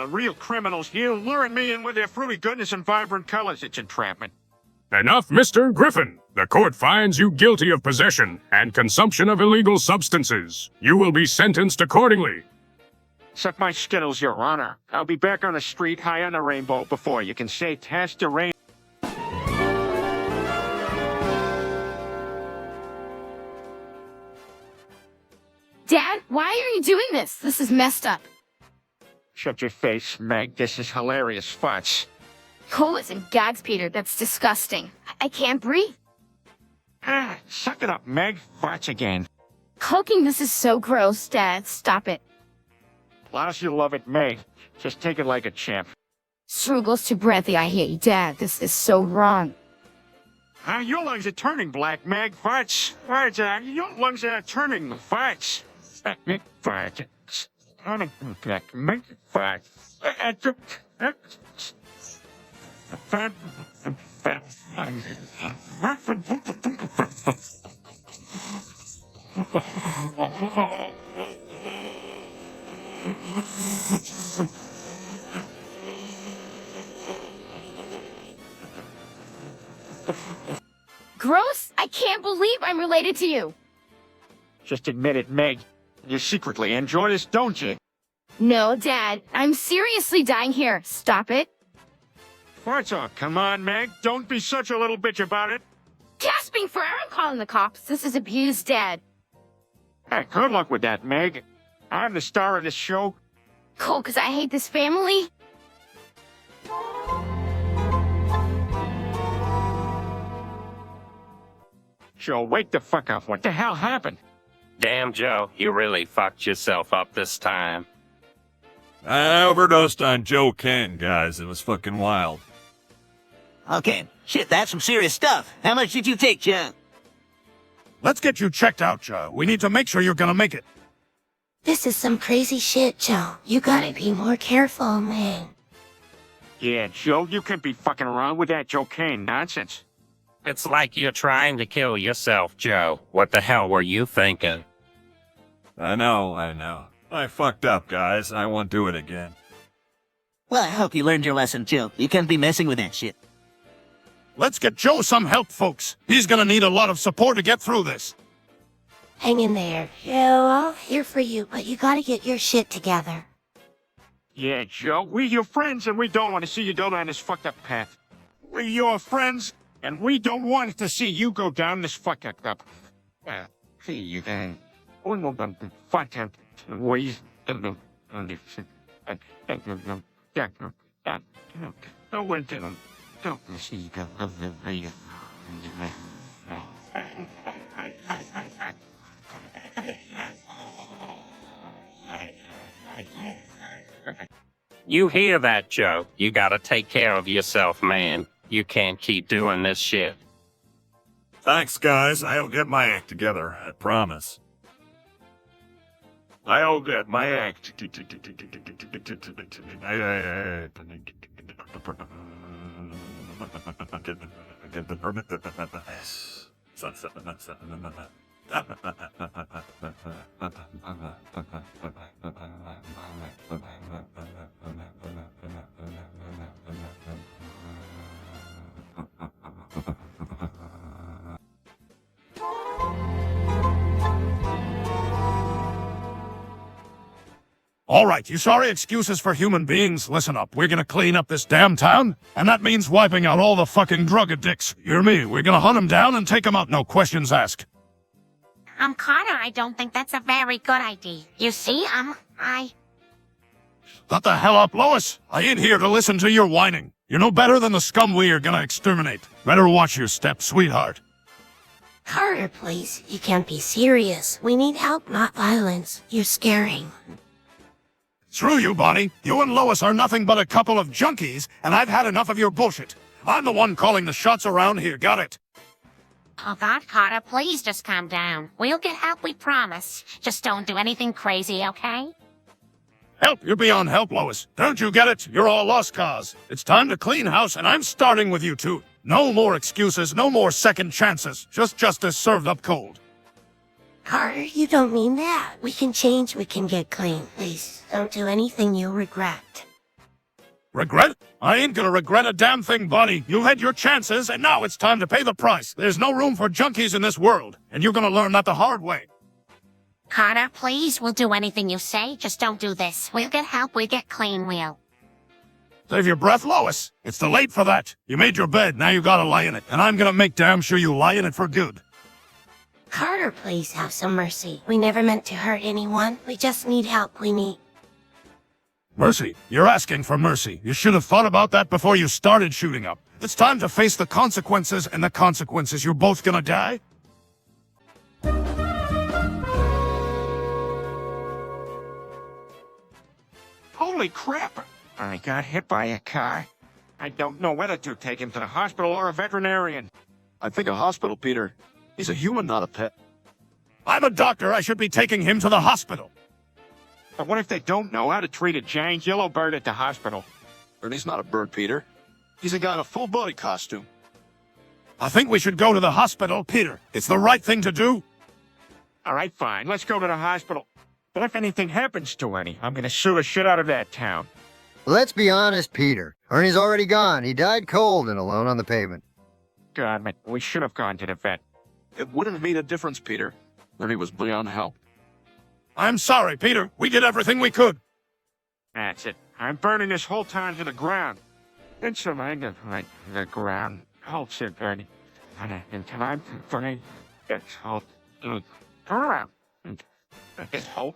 Real criminals here luring me in with their fruity goodness and vibrant colors. It's entrapment. Enough, Mr. Griffin. The court finds you guilty of possession and consumption of illegal substances. You will be sentenced accordingly. Suck my Skittles, Your Honor. I'll be back on the street high on the rainbow before you can say task the rain. Dad, why are you doing this? This is messed up. Shut your face, Meg. This is hilarious farts. Oh, it's in Gags, Peter. That's disgusting. I can't breathe. Suck it up, Meg. Farts again. Cooking this is so gross, Dad. Stop it. Plus, you love it, Meg. Just take it like a champ. Strugles to breathy, I hear you, Dad. This is so wrong. Your lungs are turning black, Meg. Farts. Your lungs are turning farts. Farts. Turning black, Meg. Farts. Gross? I can't believe I'm related to you. Just admit it, Meg. You secretly enjoy this, don't you? No, Dad. I'm seriously dying here. Stop it. Farts off. Come on, Meg. Don't be such a little bitch about it. Gasping for air, I'm calling the cops. This is abuse, Dad. Hey, good luck with that, Meg. I'm the star of this show. Cool, 'cause I hate this family. Joe, wake the fuck up. What the hell happened? Damn, Joe, you really fucked yourself up this time. I overdosed on Joe Ken, guys. It was fucking wild. Okay, shit, that's some serious stuff. How much did you take, Joe? Let's get you checked out, Joe. We need to make sure you're gonna make it. This is some crazy shit, Joe. You gotta be more careful, man. Yeah, Joe, you can't be fucking around with that Joe Kane nonsense. It's like you're trying to kill yourself, Joe. What the hell were you thinking? I know. I fucked up, guys. I won't do it again. Well, I hope you learned your lesson, Joe. You can't be messing with that shit. Let's get Joe some help, folks. He's gonna need a lot of support to get through this. Hang in there. Joe, I'm here for you, but you gotta get your shit together. Yeah, Joe, we're your friends and we don't want to see you go down this fucked up path. We're your friends and we don't want to see you go down this fucked up. See you then. We will not fuck up. We don't see you. You hear that, Joe? You gotta take care of yourself, man. You can't keep doing this shit. Thanks, guys. I'll get my act together. I promise. I'll get my act. All right, you sorry excuses for human beings? Listen up, we're gonna clean up this damn town, and that means wiping out all the fucking drug addicts. You hear me? We're gonna hunt them down and take them out, no questions asked. Connor, I don't think that's a very good idea. You see, Shut the hell up, Lois. I ain't here to listen to your whining. You're no better than the scum we are gonna exterminate. Better watch your step, sweetheart. Carter, please. You can't be serious. We need help, not violence. You're scaring. Screw you, Bonnie. You and Lois are nothing but a couple of junkies, and I've had enough of your bullshit. I'm the one calling the shots around here, got it? Oh God, Carter, please just calm down. We'll get help, we promise. Just don't do anything crazy, okay? Help, you're beyond help, Lois. Don't you get it? You're all lost cause. It's time to clean house, and I'm starting with you two. No more excuses, no more second chances. Just justice served up cold. Carter, you don't mean that. We can change, we can get clean. Please, don't do anything you'll regret. Regret? I ain't gonna regret a damn thing, Bonnie. You had your chances, and now it's time to pay the price. There's no room for junkies in this world, and you're gonna learn that the hard way. Carter, please, we'll do anything you say. Just don't do this. We'll get help, we'll get clean, we'll. Save your breath, Lois. It's too late for that. You made your bed, now you gotta lie in it, and I'm gonna make damn sure you lie in it for good. Carter, please have some mercy. We never meant to hurt anyone. We just need help, we need. Mercy? You're asking for mercy. You should have thought about that before you started shooting up. It's time to face the consequences, and the consequences, you're both gonna die. Holy crap! I got hit by a car. I don't know whether to take him to the hospital or a veterinarian. I think a hospital, Peter. He's a human, not a pet. I'm a doctor. I should be taking him to the hospital. But what if they don't know how to treat a giant yellow bird at the hospital? Ernie's not a bird, Peter. He's a guy in a full-body costume. I think we should go to the hospital, Peter. It's the right thing to do. All right, fine. Let's go to the hospital. But if anything happens to Ernie, I'm gonna sue the shit out of that town. Let's be honest, Peter. Ernie's already gone. He died cold and alone on the pavement. God, man, we should have gone to the vet. It wouldn't have made a difference, Peter. Ernie was beyond help. I'm sorry, Peter. We did everything we could. That's it. I'm burning this whole town to the ground. It's a like the ground. Hold shit, Ernie. Until I'm burning this whole... Turn around. It's hold.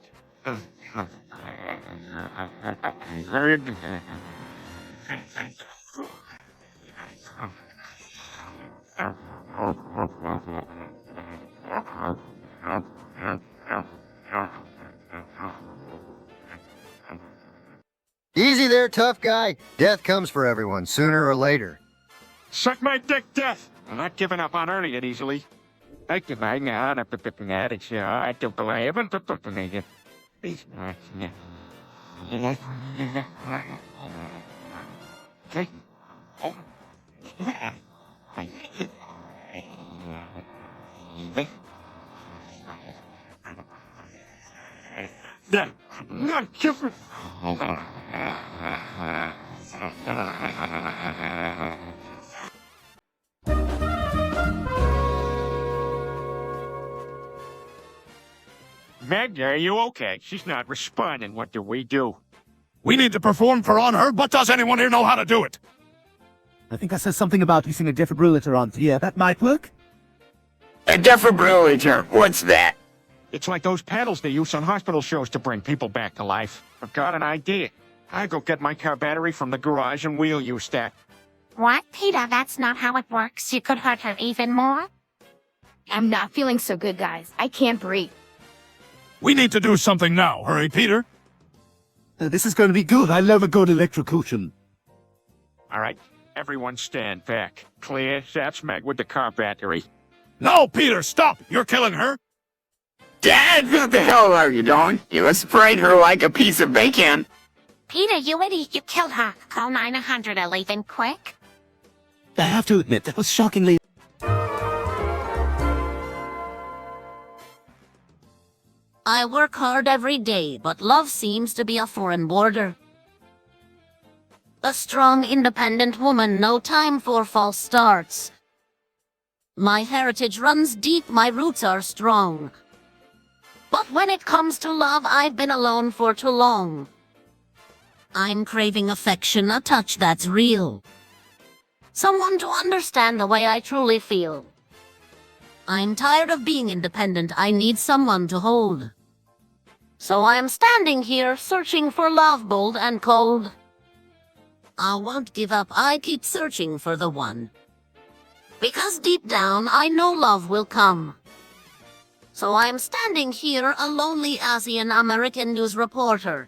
Very good. Easy there, tough guy. Death comes for everyone, sooner or later. Suck my dick, Death! I'm not giving up on Ernie that easily. I can hang on up the addict, I don't believe in the He's not. Okay. Oh. Then, not different. Meg, are you okay? She's not responding. What do we do? We need to perform for honor, but does anyone here know how to do it? I think I said something about using a defibrillator on here. That might work. A defibrillator? What's that? It's like those paddles they use on hospital shows to bring people back to life. I've got an idea. I go get my car battery from the garage and we'll use that. What, Peter? That's not how it works. You could hurt her even more. I'm not feeling so good, guys. I can't breathe. We need to do something now. Hurry, Peter. This is going to be good. I love a good electrocution. All right, everyone stand back. Clear. Zaps Meg with the car battery. No, Peter, stop! You're killing her! Dad, what the hell are you doing? You sprayed her like a piece of bacon. Peter, you idiot, you killed her. Call 900 or leave him quick. I have to admit, that was shockingly... I work hard every day, but love seems to be a foreign border. A strong, independent woman, no time for false starts. My heritage runs deep, my roots are strong. But when it comes to love, I've been alone for too long. I'm craving affection, a touch that's real. Someone to understand the way I truly feel. I'm tired of being independent, I need someone to hold. So I'm standing here, searching for love, bold and cold. I won't give up, I keep searching for the one. Because deep down, I know love will come. So I'm standing here, a lonely Asian American news reporter.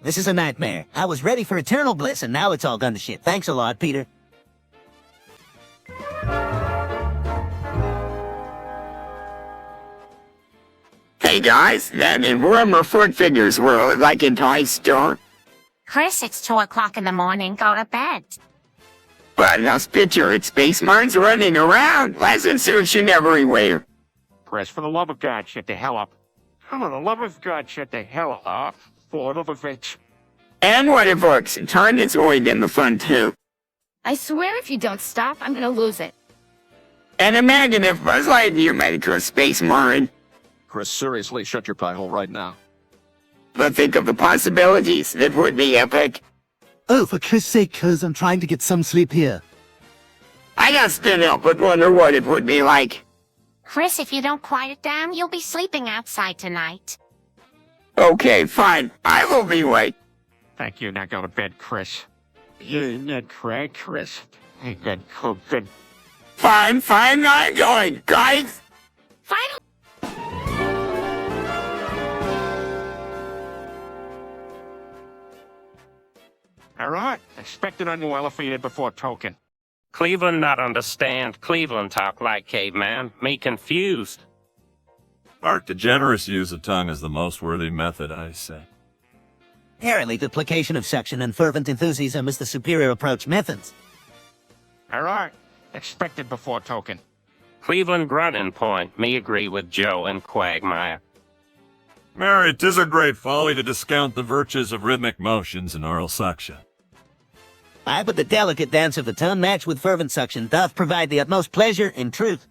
This is a nightmare. I was ready for eternal bliss, and now it's all gone to shit. Thanks a lot, Peter. Hey guys, that in warmer foot figures world like in Toy Store. Chris, it's 2 o'clock in the morning. Go to bed. But now picture it, Space Marines running around, lesson sushi everywhere. Chris, for the love of God, shut the hell up. For the love of God, shut the hell up. Lord of a bitch. And what if books turn its weight in the fun too. I swear if you don't stop, I'm gonna lose it. And imagine if Buzz Lightyear made it to a Space Marine. Chris, seriously, shut your pie hole right now. But think of the possibilities. It would be epic. Oh, for Christ's sake, cuz I'm trying to get some sleep here. I just can't help but wonder what it would be like. Chris, if you don't quiet down, you'll be sleeping outside tonight. Okay, fine. I will be wait. Thank you. Now go to bed, Chris. You're not crack, Chris. I got COVID. Fine, I'm going, guys. Finally. All right. Expected unwellified before token. Cleveland not understand. Cleveland talk like caveman. Me confused. Art the generous use of tongue is the most worthy method, I say. Apparently, duplication of section and fervent enthusiasm is the superior approach methods. All right. Expected before token. Cleveland grunting point. Me agree with Joe and Quagmire. Mary, 'tis a great folly to discount the virtues of rhythmic motions in oral suction. I but the delicate dance of the tongue matched with fervent suction doth provide the utmost pleasure in truth.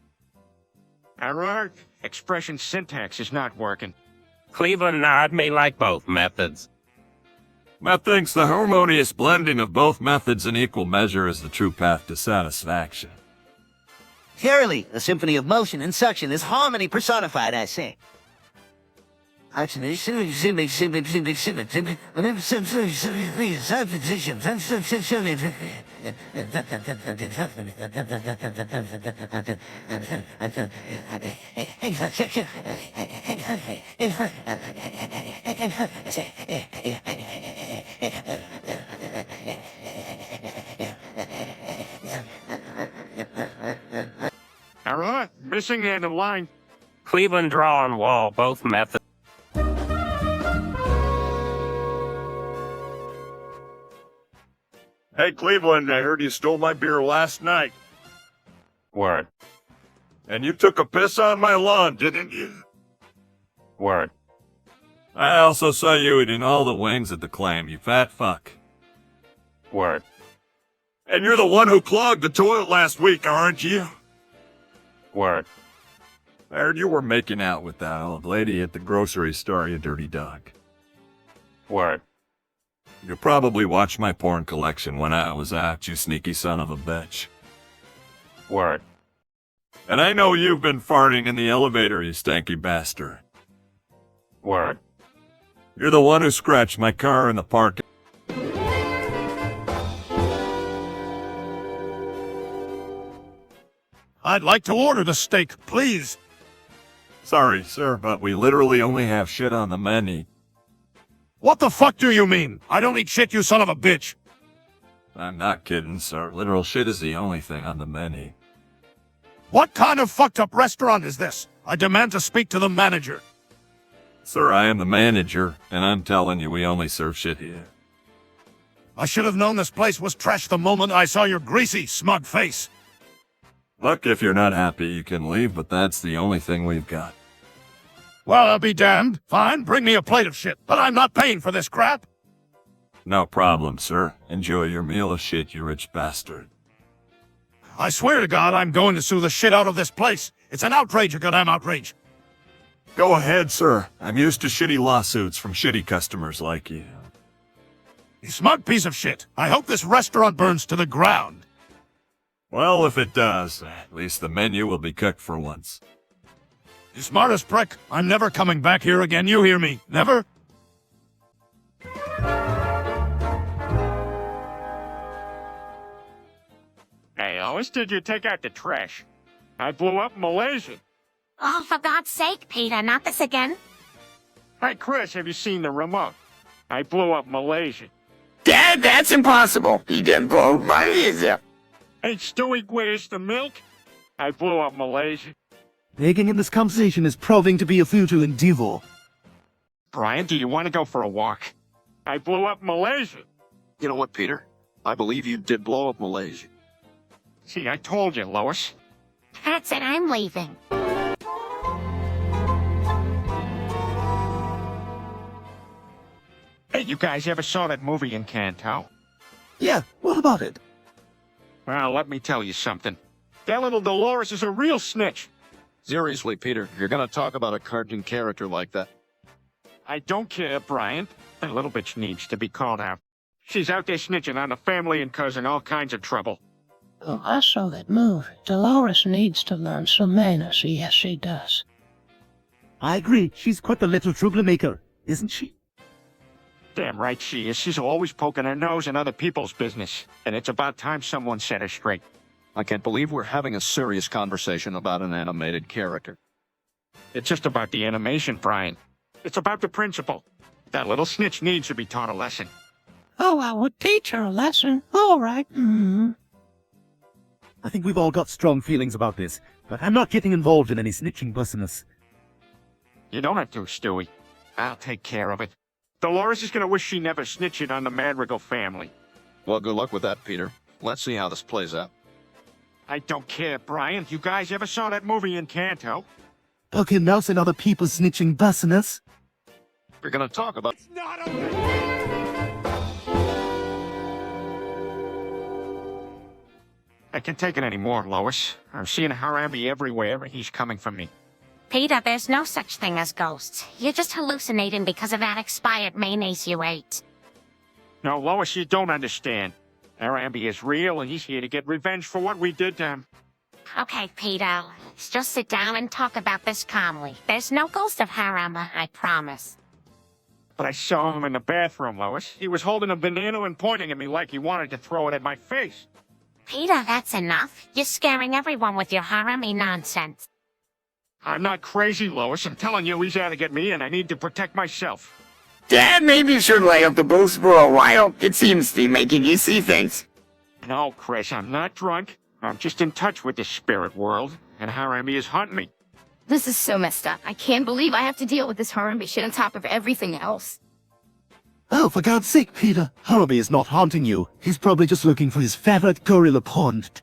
All right. Expression syntax is not working. Cleveland nod me like both methods. Methinks the harmonious blending of both methods in equal measure is the true path to satisfaction. Surely, a symphony of motion and suction is harmony personified, I say. All right. Missing hand in line. Cleveland draw on wall, both methods. Hey, Cleveland, I heard you stole my beer last night. Word. And you took a piss on my lawn, didn't you? Word. I also saw you eating all the wings at the Claim, you fat fuck. Word. And you're the one who clogged the toilet last week, aren't you? Word. I heard you were making out with that old lady at the grocery store, you dirty dog. Word. You probably watched my porn collection when I was out, you sneaky son of a bitch. Word. And I know you've been farting in the elevator, you stanky bastard. Word. You're the one who scratched my car in the park. I'd like to order the steak, please. Sorry, sir, but we literally only have shit on the menu. What the fuck do you mean? I don't eat shit, you son of a bitch. I'm not kidding, sir. Literal shit is the only thing on the menu. What kind of fucked up restaurant is this? I demand to speak to the manager. Sir, I am the manager, and I'm telling you, we only serve shit here. I should have known this place was trash the moment I saw your greasy, smug face. Look, if you're not happy, you can leave, but that's the only thing we've got. Well, I'll be damned. Fine, bring me a plate of shit, but I'm not paying for this crap. No problem, sir. Enjoy your meal of shit, you rich bastard. I swear to God, I'm going to sue the shit out of this place. It's an outrage, a goddamn outrage. Go ahead, sir. I'm used to shitty lawsuits from shitty customers like you. You smug piece of shit. I hope this restaurant burns to the ground. Well, if it does, at least the menu will be cooked for once. You smartest prick. I'm never coming back here again, you hear me? Never? Hey, always did you take out the trash? I blew up Malaysia. Oh, for God's sake, Peter, not this again. Hey, Chris, have you seen the remote? I blew up Malaysia. Dad, that's impossible. He didn't blow Malaysia. Hey, Stewie, where's the milk? I blew up Malaysia. Begging in this conversation is proving to be a futile endeavor. Brian, do you want to go for a walk? I blew up Malaysia. You know what, Peter? I believe you did blow up Malaysia. See, I told you, Lois. That's it, I'm leaving. Hey, you guys ever saw that movie Encanto? Yeah, what about it? Well, let me tell you something. That little Dolores is a real snitch. Seriously, Peter, you're gonna talk about a cartoon character like that? I don't care, Brian. That little bitch needs to be called out. She's out there snitching on the family and causing all kinds of trouble. Oh, I saw that movie. Dolores needs to learn some manners. Yes, she does. I agree. She's quite the little troublemaker, isn't she? Damn right she is. She's always poking her nose in other people's business. And it's about time someone set her straight. I can't believe we're having a serious conversation about an animated character. It's just about the animation, Brian. It's about the principle. That little snitch needs to be taught a lesson. Oh, I would teach her a lesson. All right. I think we've all got strong feelings about this, but I'm not getting involved in any snitching business. You don't have to, Stewie. I'll take care of it. Dolores is gonna wish she never snitched on the Madrigal family. Well, good luck with that, Peter. Let's see how this plays out. I don't care, Brian. You guys ever saw that movie Encanto? Okay, now and other people snitching business. We're gonna talk about... It's not okay! I can't take it anymore, Lois. I'm seeing Harambe everywhere, and he's coming for me. Peter, there's no such thing as ghosts. You're just hallucinating because of that expired mayonnaise you ate. No, Lois, you don't understand. Harambe is real, and he's here to get revenge for what we did to him. Okay, Peter, let's just sit down and talk about this calmly. There's no ghost of Harambe, I promise. But I saw him in the bathroom, Lois. He was holding a banana and pointing at me like he wanted to throw it at my face. Peter, that's enough. You're scaring everyone with your Harambe nonsense. I'm not crazy, Lois. I'm telling you, he's out to get me, and I need to protect myself. Dad, maybe you should lay off the booze for a while. It seems to be making you see things. No, Chris, I'm not drunk. I'm just in touch with the spirit world, and Harambe is hunting me. This is so messed up. I can't believe I have to deal with this Harambe shit on top of everything else. Oh, for God's sake, Peter. Harambe is not haunting you. He's probably just looking for his favorite gorilla pond.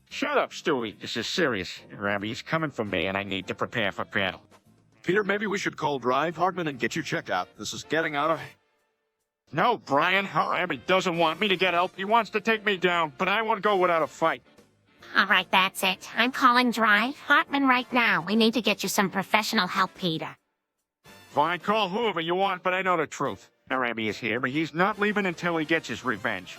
Shut up, Stewie. This is serious. Harambe's coming for me, and I need to prepare for battle. Peter, maybe we should call Drive Hartman and get you checked out. This is getting out of... No, Brian. Harambe doesn't want me to get help. He wants to take me down, but I won't go without a fight. All right, that's it. I'm calling Drive Hartman right now. We need to get you some professional help, Peter. Fine, call whoever you want, but I know the truth. Harambe is here, but he's not leaving until he gets his revenge.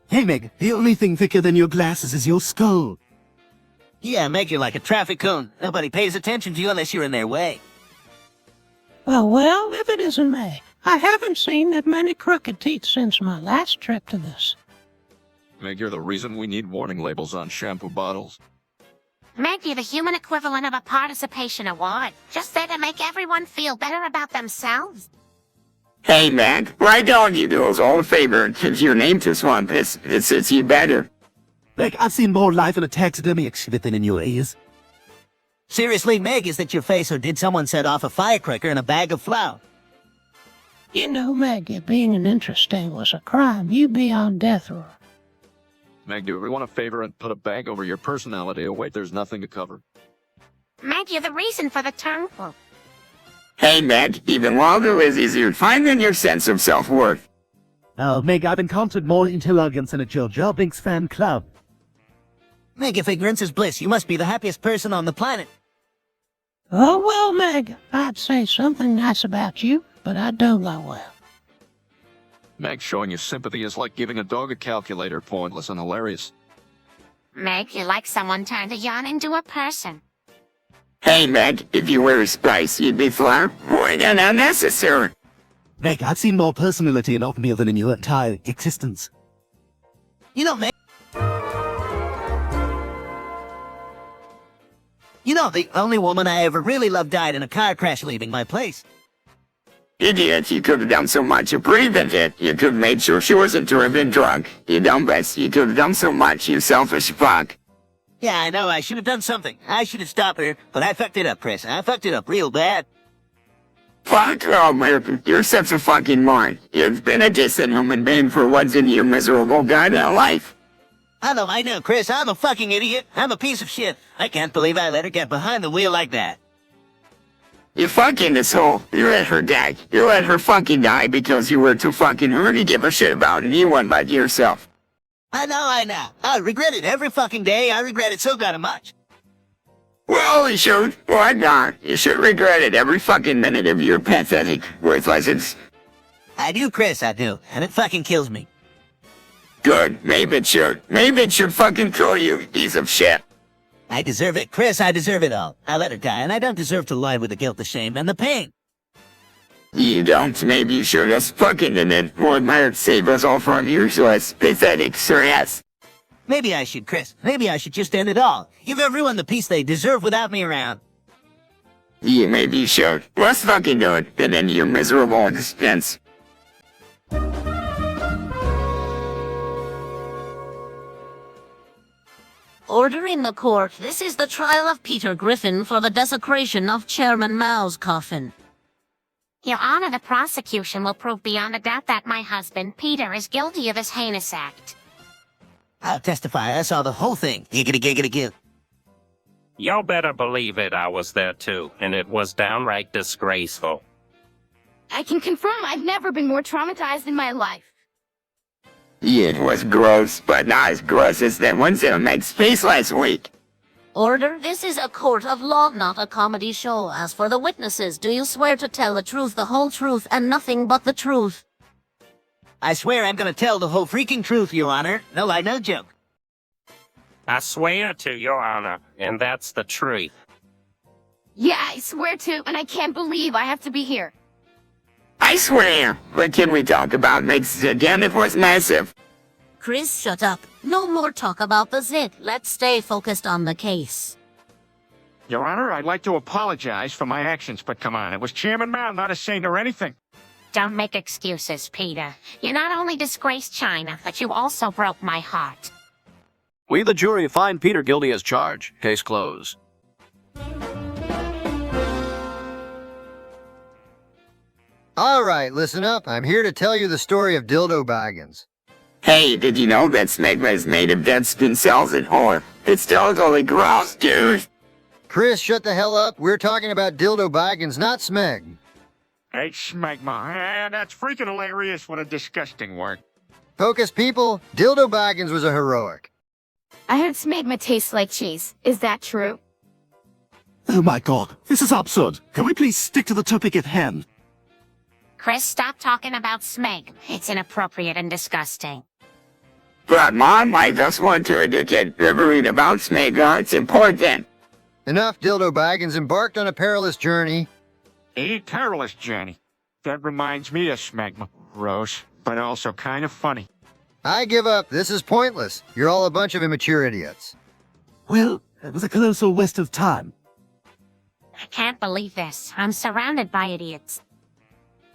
Hey, Meg, the only thing thicker than your glasses is your skull. Yeah, Meg, you're like a traffic cone. Nobody pays attention to you unless you're in their way. Well, if it isn't Meg, I haven't seen that many crooked teeth since my last trip to this. Meg, you're the reason we need warning labels on shampoo bottles. Meg, you're the human equivalent of a participation award. Just there to make everyone feel better about themselves. Hey, Meg, why don't you do us all a favor? Change your name to Swamp. It suits you better. Meg, I've seen more life in a taxidermy exhibit than in your ears. Seriously, Meg, is that your face or did someone set off a firecracker in a bag of flour? You know, Meg, if being an interesting was a crime, you'd be on death row. Meg, do everyone a favor and put a bag over your personality. Oh, wait, there's nothing to cover. Meg, you're the reason for the tongue club. Hey, Meg, even Waldo is easier to find than your sense of self-worth. Oh, Meg, I've encountered more intelligence in a Jar Jar Binks fan club. Meg, if ignorance is bliss, you must be the happiest person on the planet. Oh, well, Meg, I'd say something nice about you, but I don't know well. Meg, showing you sympathy is like giving a dog a calculator, pointless and hilarious. Meg, you're like someone turned a yawn into a person. Hey, Meg, if you were a spice, you'd be flour. More than unnecessary. Meg, I've seen more personality in oatmeal than in your entire existence. You know, Meg... You know, the only woman I ever really loved died in a car crash leaving my place. Idiot, you could have done so much to prevent it. You could have made sure she wasn't driven drunk. You dumbass, you could have done so much, you selfish fuck. Yeah, I know, I should have done something. I should have stopped her, but I fucked it up, Chris. I fucked it up real bad. Fuck off, American. You're such a fucking moron. You've been a decent human being for once in your miserable goddamn life. I know, Chris. I'm a fucking idiot. I'm a piece of shit. I can't believe I let her get behind the wheel like that. You fucking asshole. You let her die. You let her fucking die because you were too fucking her to give a shit about anyone but yourself. I know. I regret it every fucking day. I regret it so goddamn much. Well, you should. Why not? You should regret it every fucking minute of your pathetic worthlessness. I do, Chris, I do. And it fucking kills me. Good. Maybe it should. Maybe it should fucking kill you, you piece of shit. I deserve it, Chris. I deserve it all. I let her die, and I don't deserve to live with the guilt, the shame, and the pain. You don't. Maybe you should have fucking and it might save us all from useless, pathetic ass. Maybe I should, Chris. Maybe I should just end it all. Give everyone the peace they deserve without me around. You may be sure. Let's fucking do it. Then end your miserable existence. Order in the court. This is the trial of Peter Griffin for the desecration of Chairman Mao's coffin. Your Honor, the prosecution will prove beyond a doubt that my husband, Peter, is guilty of this heinous act. I'll testify. I saw the whole thing. Giggity, giggity, gig. Y'all better believe it, I was there too, and it was downright disgraceful. I can confirm I've never been more traumatized in my life. It was gross, but not as gross as that one that made space last week. Order, this is a court of law, not a comedy show. As for the witnesses, do you swear to tell the truth, the whole truth, and nothing but the truth? I swear I'm gonna tell the whole freaking truth, Your Honor. No lie, no joke. I swear to Your Honor, and that's the truth. Yeah, I swear to, and I can't believe I have to be here. I swear. What can we talk about makes again it was massive. Chris, shut up. No more talk about the zit. Let's stay focused on the case. Your Honor, I'd like to apologize for my actions, but come on, it was Chairman Mao, not a saint or anything. Don't make excuses, Peter. You not only disgraced China, but you also broke my heart. We, the jury, find Peter guilty as charged. Case closed. All right, listen up. I'm here to tell you the story of Dildo Baggins. Hey, did you know that smegma is made of dead skin cells and horror? It's totally gross, dude. Chris, shut the hell up. We're talking about Dildo Baggins, not Smeg. Hey, smegma, that's freaking hilarious. What a disgusting word. Focus, people. Dildo Baggins was a heroic. I heard smegma tastes like cheese. Is that true? Oh my god, this is absurd. Can we please stick to the topic at hand? Chris, stop talking about Smeg. It's inappropriate and disgusting. But Mom, I just want to educate everyone about smegma. It's important. Enough, Dildo Baggins embarked on a perilous journey. A perilous journey. That reminds me of smegma. Gross, but also kind of funny. I give up. This is pointless. You're all a bunch of immature idiots. Well, it was a colossal waste of time. I can't believe this. I'm surrounded by idiots.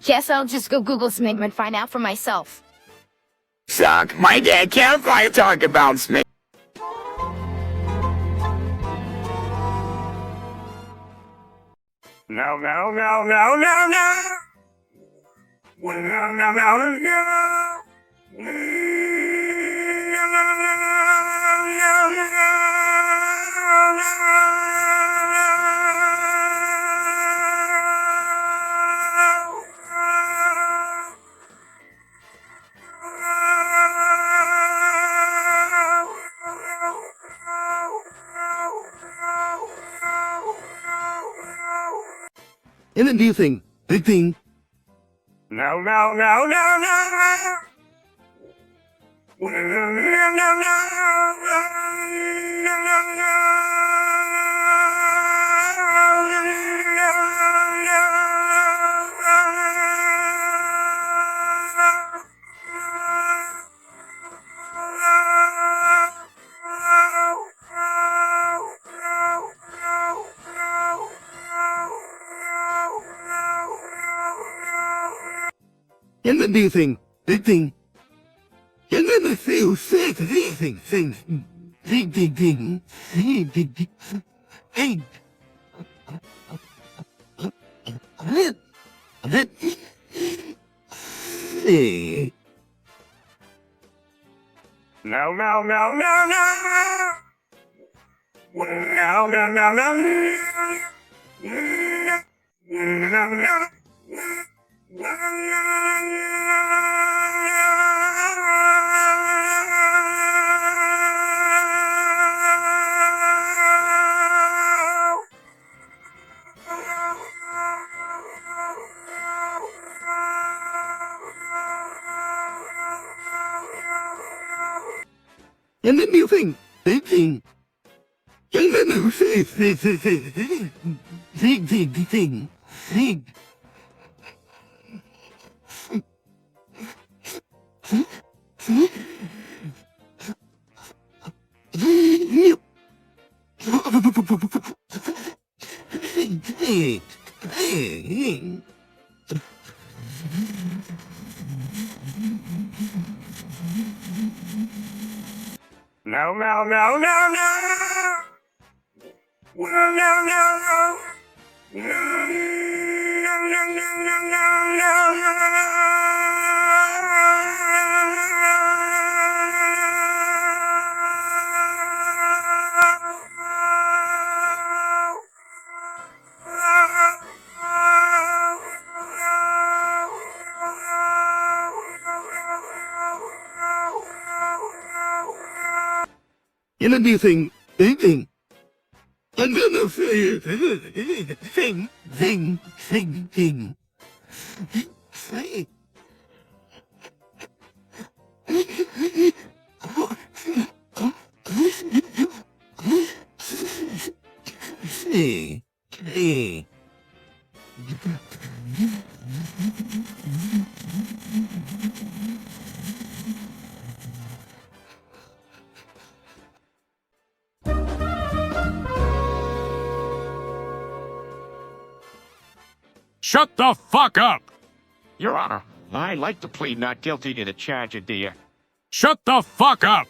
Guess I'll just go Google smegma and find out for myself. Suck. My dad can't find talk about smegma. No, no, no, no, no, no! No, no, no, no, And then do you think, big thing, no, no, no, no, no! No, no, no, and then do you think, big thing, and then the no, no, no, no, no! No, no, no, no, and then you think, big thing, and then you think, No, no, no, no, no! No, no, no, no! No, no, no, no, no, You know anything? Anything? I'm gonna say thing. Say. Hey. Shut the fuck up! Your Honor, I'd like to plead not guilty to the charge of deer. Shut the fuck up!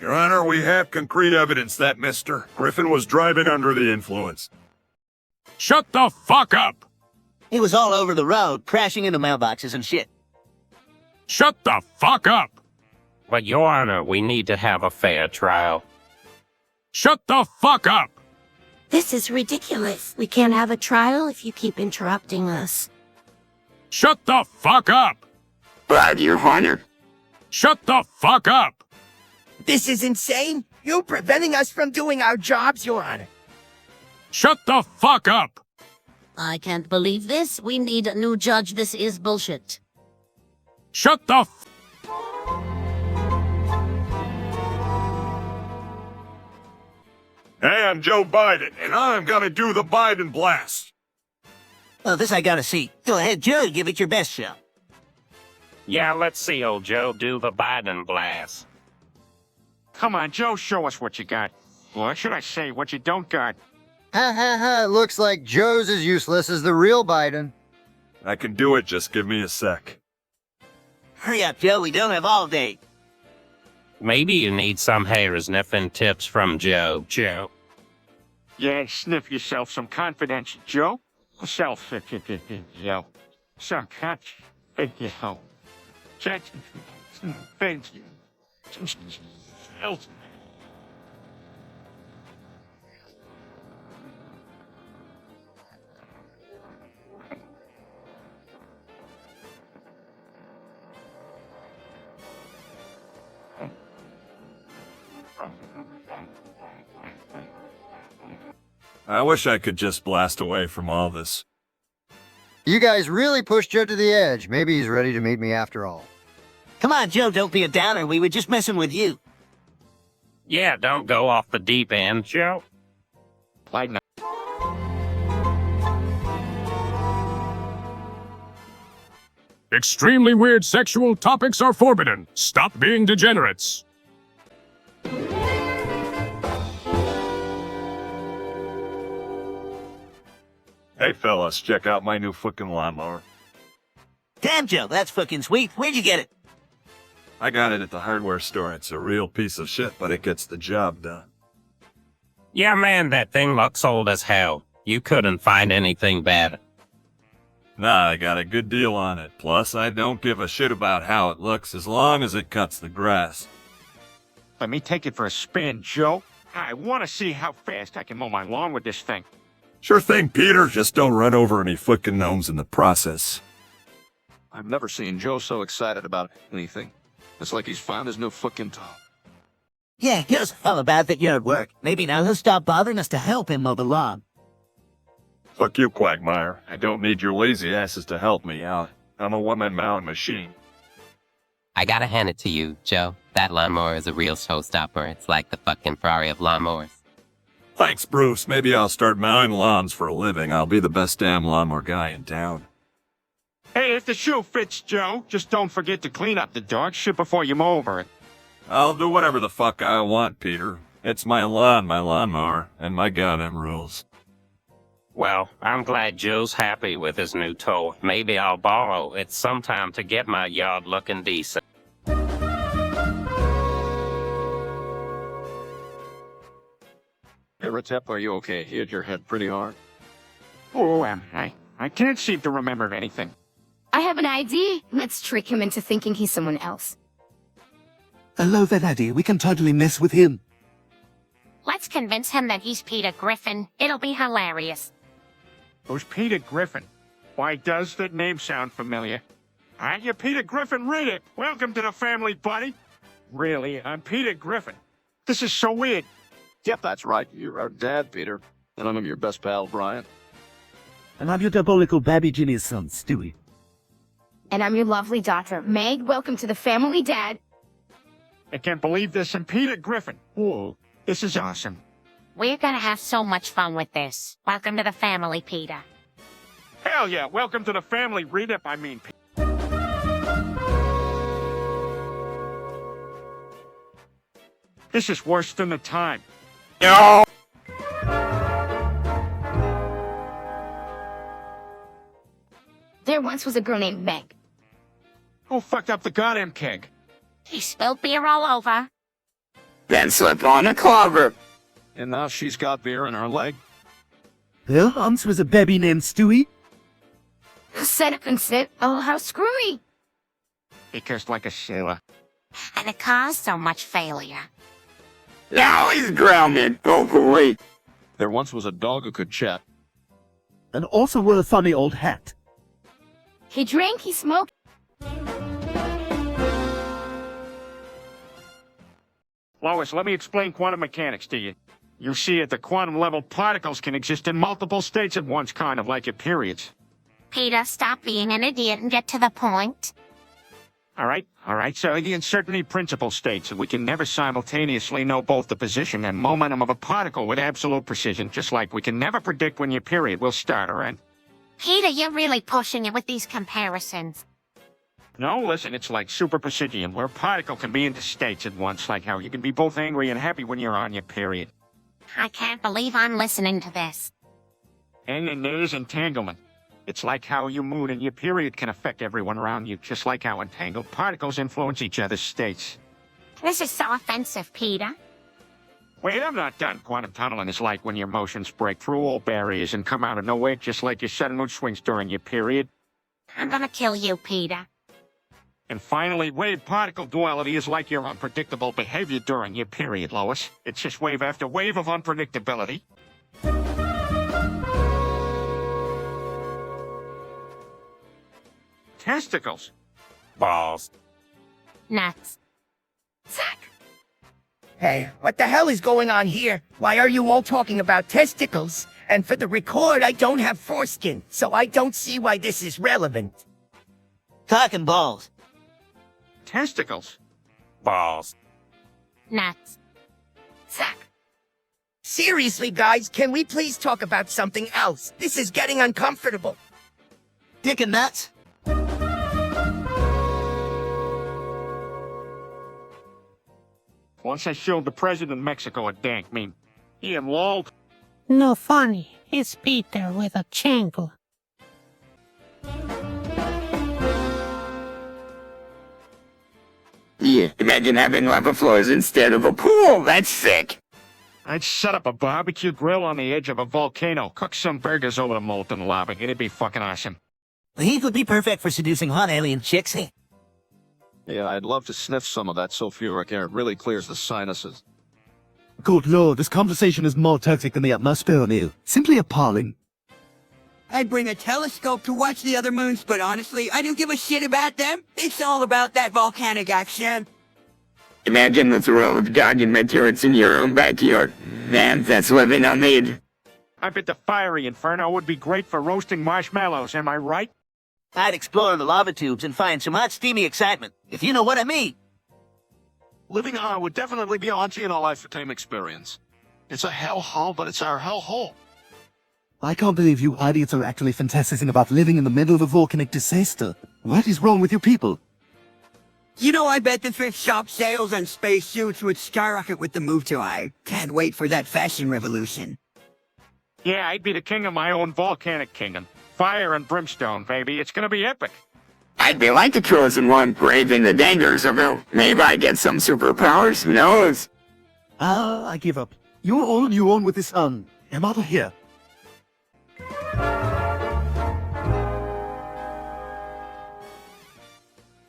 Your Honor, we have concrete evidence that Mr. Griffin was driving under the influence. Shut the fuck up! He was all over the road, crashing into mailboxes and shit. Shut the fuck up! But, Your Honor, we need to have a fair trial. Shut the fuck up! This is ridiculous. We can't have a trial if you keep interrupting us. Shut the fuck up! But, Your Honor. Shut the fuck up! This is insane. You're preventing us from doing our jobs, Your Honor. Shut the fuck up! I can't believe this. We need a new judge. This is bullshit. Shut the Hey, I'm Joe Biden, and I'm gonna do the Biden blast. Well, this I gotta see. Go ahead, Joe, give it your best shot. Yeah, let's see old Joe do the Biden blast. Come on, Joe, show us what you got. Or should I say, what you don't got? Ha ha ha, looks like Joe's as useless as the real Biden. I can do it, just give me a sec. Hurry up, Joe, we don't have all day. Maybe you need some hair sniffing tips from Joe. Joe. Yeah, sniff yourself some confidence, Joe. Self, Joe. Some Joe. Thank you. I wish I could just blast away from all this. You guys really pushed Joe to the edge. Maybe he's ready to meet me after all. Come on, Joe, don't be a downer. We were just messing with you. Yeah, don't go off the deep end, Joe. Like no. Extremely weird sexual topics are forbidden. Stop being degenerates. Hey fellas, check out my new fucking lawnmower. Damn, Joe, that's fucking sweet. Where'd you get it? I got it at the hardware store. It's a real piece of shit, but it gets the job done. Yeah, man, that thing looks old as hell. You couldn't find anything better. Nah, I got a good deal on it. Plus, I don't give a shit about how it looks as long as it cuts the grass. Let me take it for a spin, Joe. I want to see how fast I can mow my lawn with this thing. Sure thing, Peter. Just don't run over any fucking gnomes in the process. I've never seen Joe so excited about anything. It's like he's found his new fucking top. Yeah, Joe's all about that yard work. Maybe now he'll stop bothering us to help him mow the lawn. Fuck you, Quagmire. I don't need your lazy asses to help me out. I'm a one-man mowing machine. I gotta hand it to you, Joe. That lawnmower is a real showstopper. It's like the fucking Ferrari of lawnmowers. Thanks, Bruce. Maybe I'll start mowing lawns for a living. I'll be the best damn lawnmower guy in town. Hey, if the shoe fits, Joe, just don't forget to clean up the dog shit before you mow over it. I'll do whatever the fuck I want, Peter. It's my lawn, my lawnmower, and my goddamn rules. Well, I'm glad Joe's happy with his new toy. Maybe I'll borrow it sometime to get my yard looking decent. Hey, Retep, are you okay? You hit your head pretty hard. Oh, I can't seem to remember anything. I have an idea. Let's trick him into thinking he's someone else. I love that idea. We can totally mess with him. Let's convince him that he's Peter Griffin. It'll be hilarious. Who's Peter Griffin? Why does that name sound familiar? Aren't you Peter Griffin? Read it. Welcome to the family, buddy. Really, I'm Peter Griffin. This is so weird. Yep, that's right. You're our dad, Peter. And I'm your best pal, Brian. And I'm your diabolical Babby Ginny's son, Stewie. And I'm your lovely daughter, Meg. Welcome to the family, Dad. I can't believe this. I'm Peter Griffin. Whoa, this is awesome. We're gonna have so much fun with this. Welcome to the family, Peter. Hell yeah, welcome to the family. Read it, I mean. This is worse than the time. No! There once was a girl named Meg. Who fucked up the goddamn keg? He spilled beer all over. Then slip on a clover. And now she's got beer in her leg. There once was a baby named Stewie. Set up and sit. Oh, how screwy. He cursed like a sailor. And it caused so much failure. Now he's grounded. Oh, great. There once was a dog who could chat. And also wore a funny old hat. He drank, he smoked. Lois, let me explain quantum mechanics to you. You see, at the quantum level, particles can exist in multiple states at once, kind of like your periods. Peter, stop being an idiot and get to the point. All right. So the uncertainty principle states that we can never simultaneously know both the position and momentum of a particle with absolute precision, just like we can never predict when your period will start or end. Peter, you're really pushing it with these comparisons. No, listen, it's like super precision, where a particle can be in two states at once, like how you can be both angry and happy when you're on your period. I can't believe I'm listening to this. And then there's entanglement. It's like how your mood and your period can affect everyone around you, just like how entangled particles influence each other's states. This is so offensive, Peter. Wait, I'm not done. Quantum tunneling is like when your emotions break through all barriers and come out of nowhere, just like your sudden mood swings during your period. I'm gonna kill you, Peter. And finally, wave-particle duality is like your unpredictable behavior during your period, Lois. It's just wave after wave of unpredictability. Testicles. Balls. Nuts. Zach. Hey, what the hell is going on here? Why are you all talking about testicles? And for the record, I don't have foreskin, so I don't see why this is relevant. Talking balls. Testicles. Balls. Nuts. Zach. Seriously, guys, can we please talk about something else? This is getting uncomfortable. Dick and nuts? Once I showed the president of Mexico a dank meme. He and lol. No funny. It's Peter with a chancla. Yeah, imagine having lava floors instead of a pool. That's sick. I'd set up a barbecue grill on the edge of a volcano, cook some burgers over the molten lava. It'd be fucking awesome. The heat would be perfect for seducing hot alien chicks. Yeah, I'd love to sniff some of that sulfuric air. It really clears the sinuses. Good lord, this conversation is more toxic than the atmosphere on you. Simply appalling. I'd bring a telescope to watch the other moons, but honestly, I don't give a shit about them. It's all about that volcanic action. Imagine the thrill of dodging meteorites in your own backyard. Man, that's living on the edge. I bet the fiery inferno would be great for roasting marshmallows, am I right? I'd explore the lava tubes and find some hot, steamy excitement, if you know what I mean. Living on would definitely be a haunting and a lifetime experience. It's a hellhole, but it's our hellhole. I can't believe you idiots are actually fantasizing about living in the middle of a volcanic disaster. What is wrong with you people? You know, I bet the thrift shop sales on spacesuits would skyrocket with the move to I can't wait for that fashion revolution. Yeah, I'd be the king of my own volcanic kingdom. Fire and brimstone, baby. It's gonna be epic. I'd be like the chosen one, braving the dangers of it. Maybe I get some superpowers, who knows? I give up. You're all on your own with this son. I'm out of here.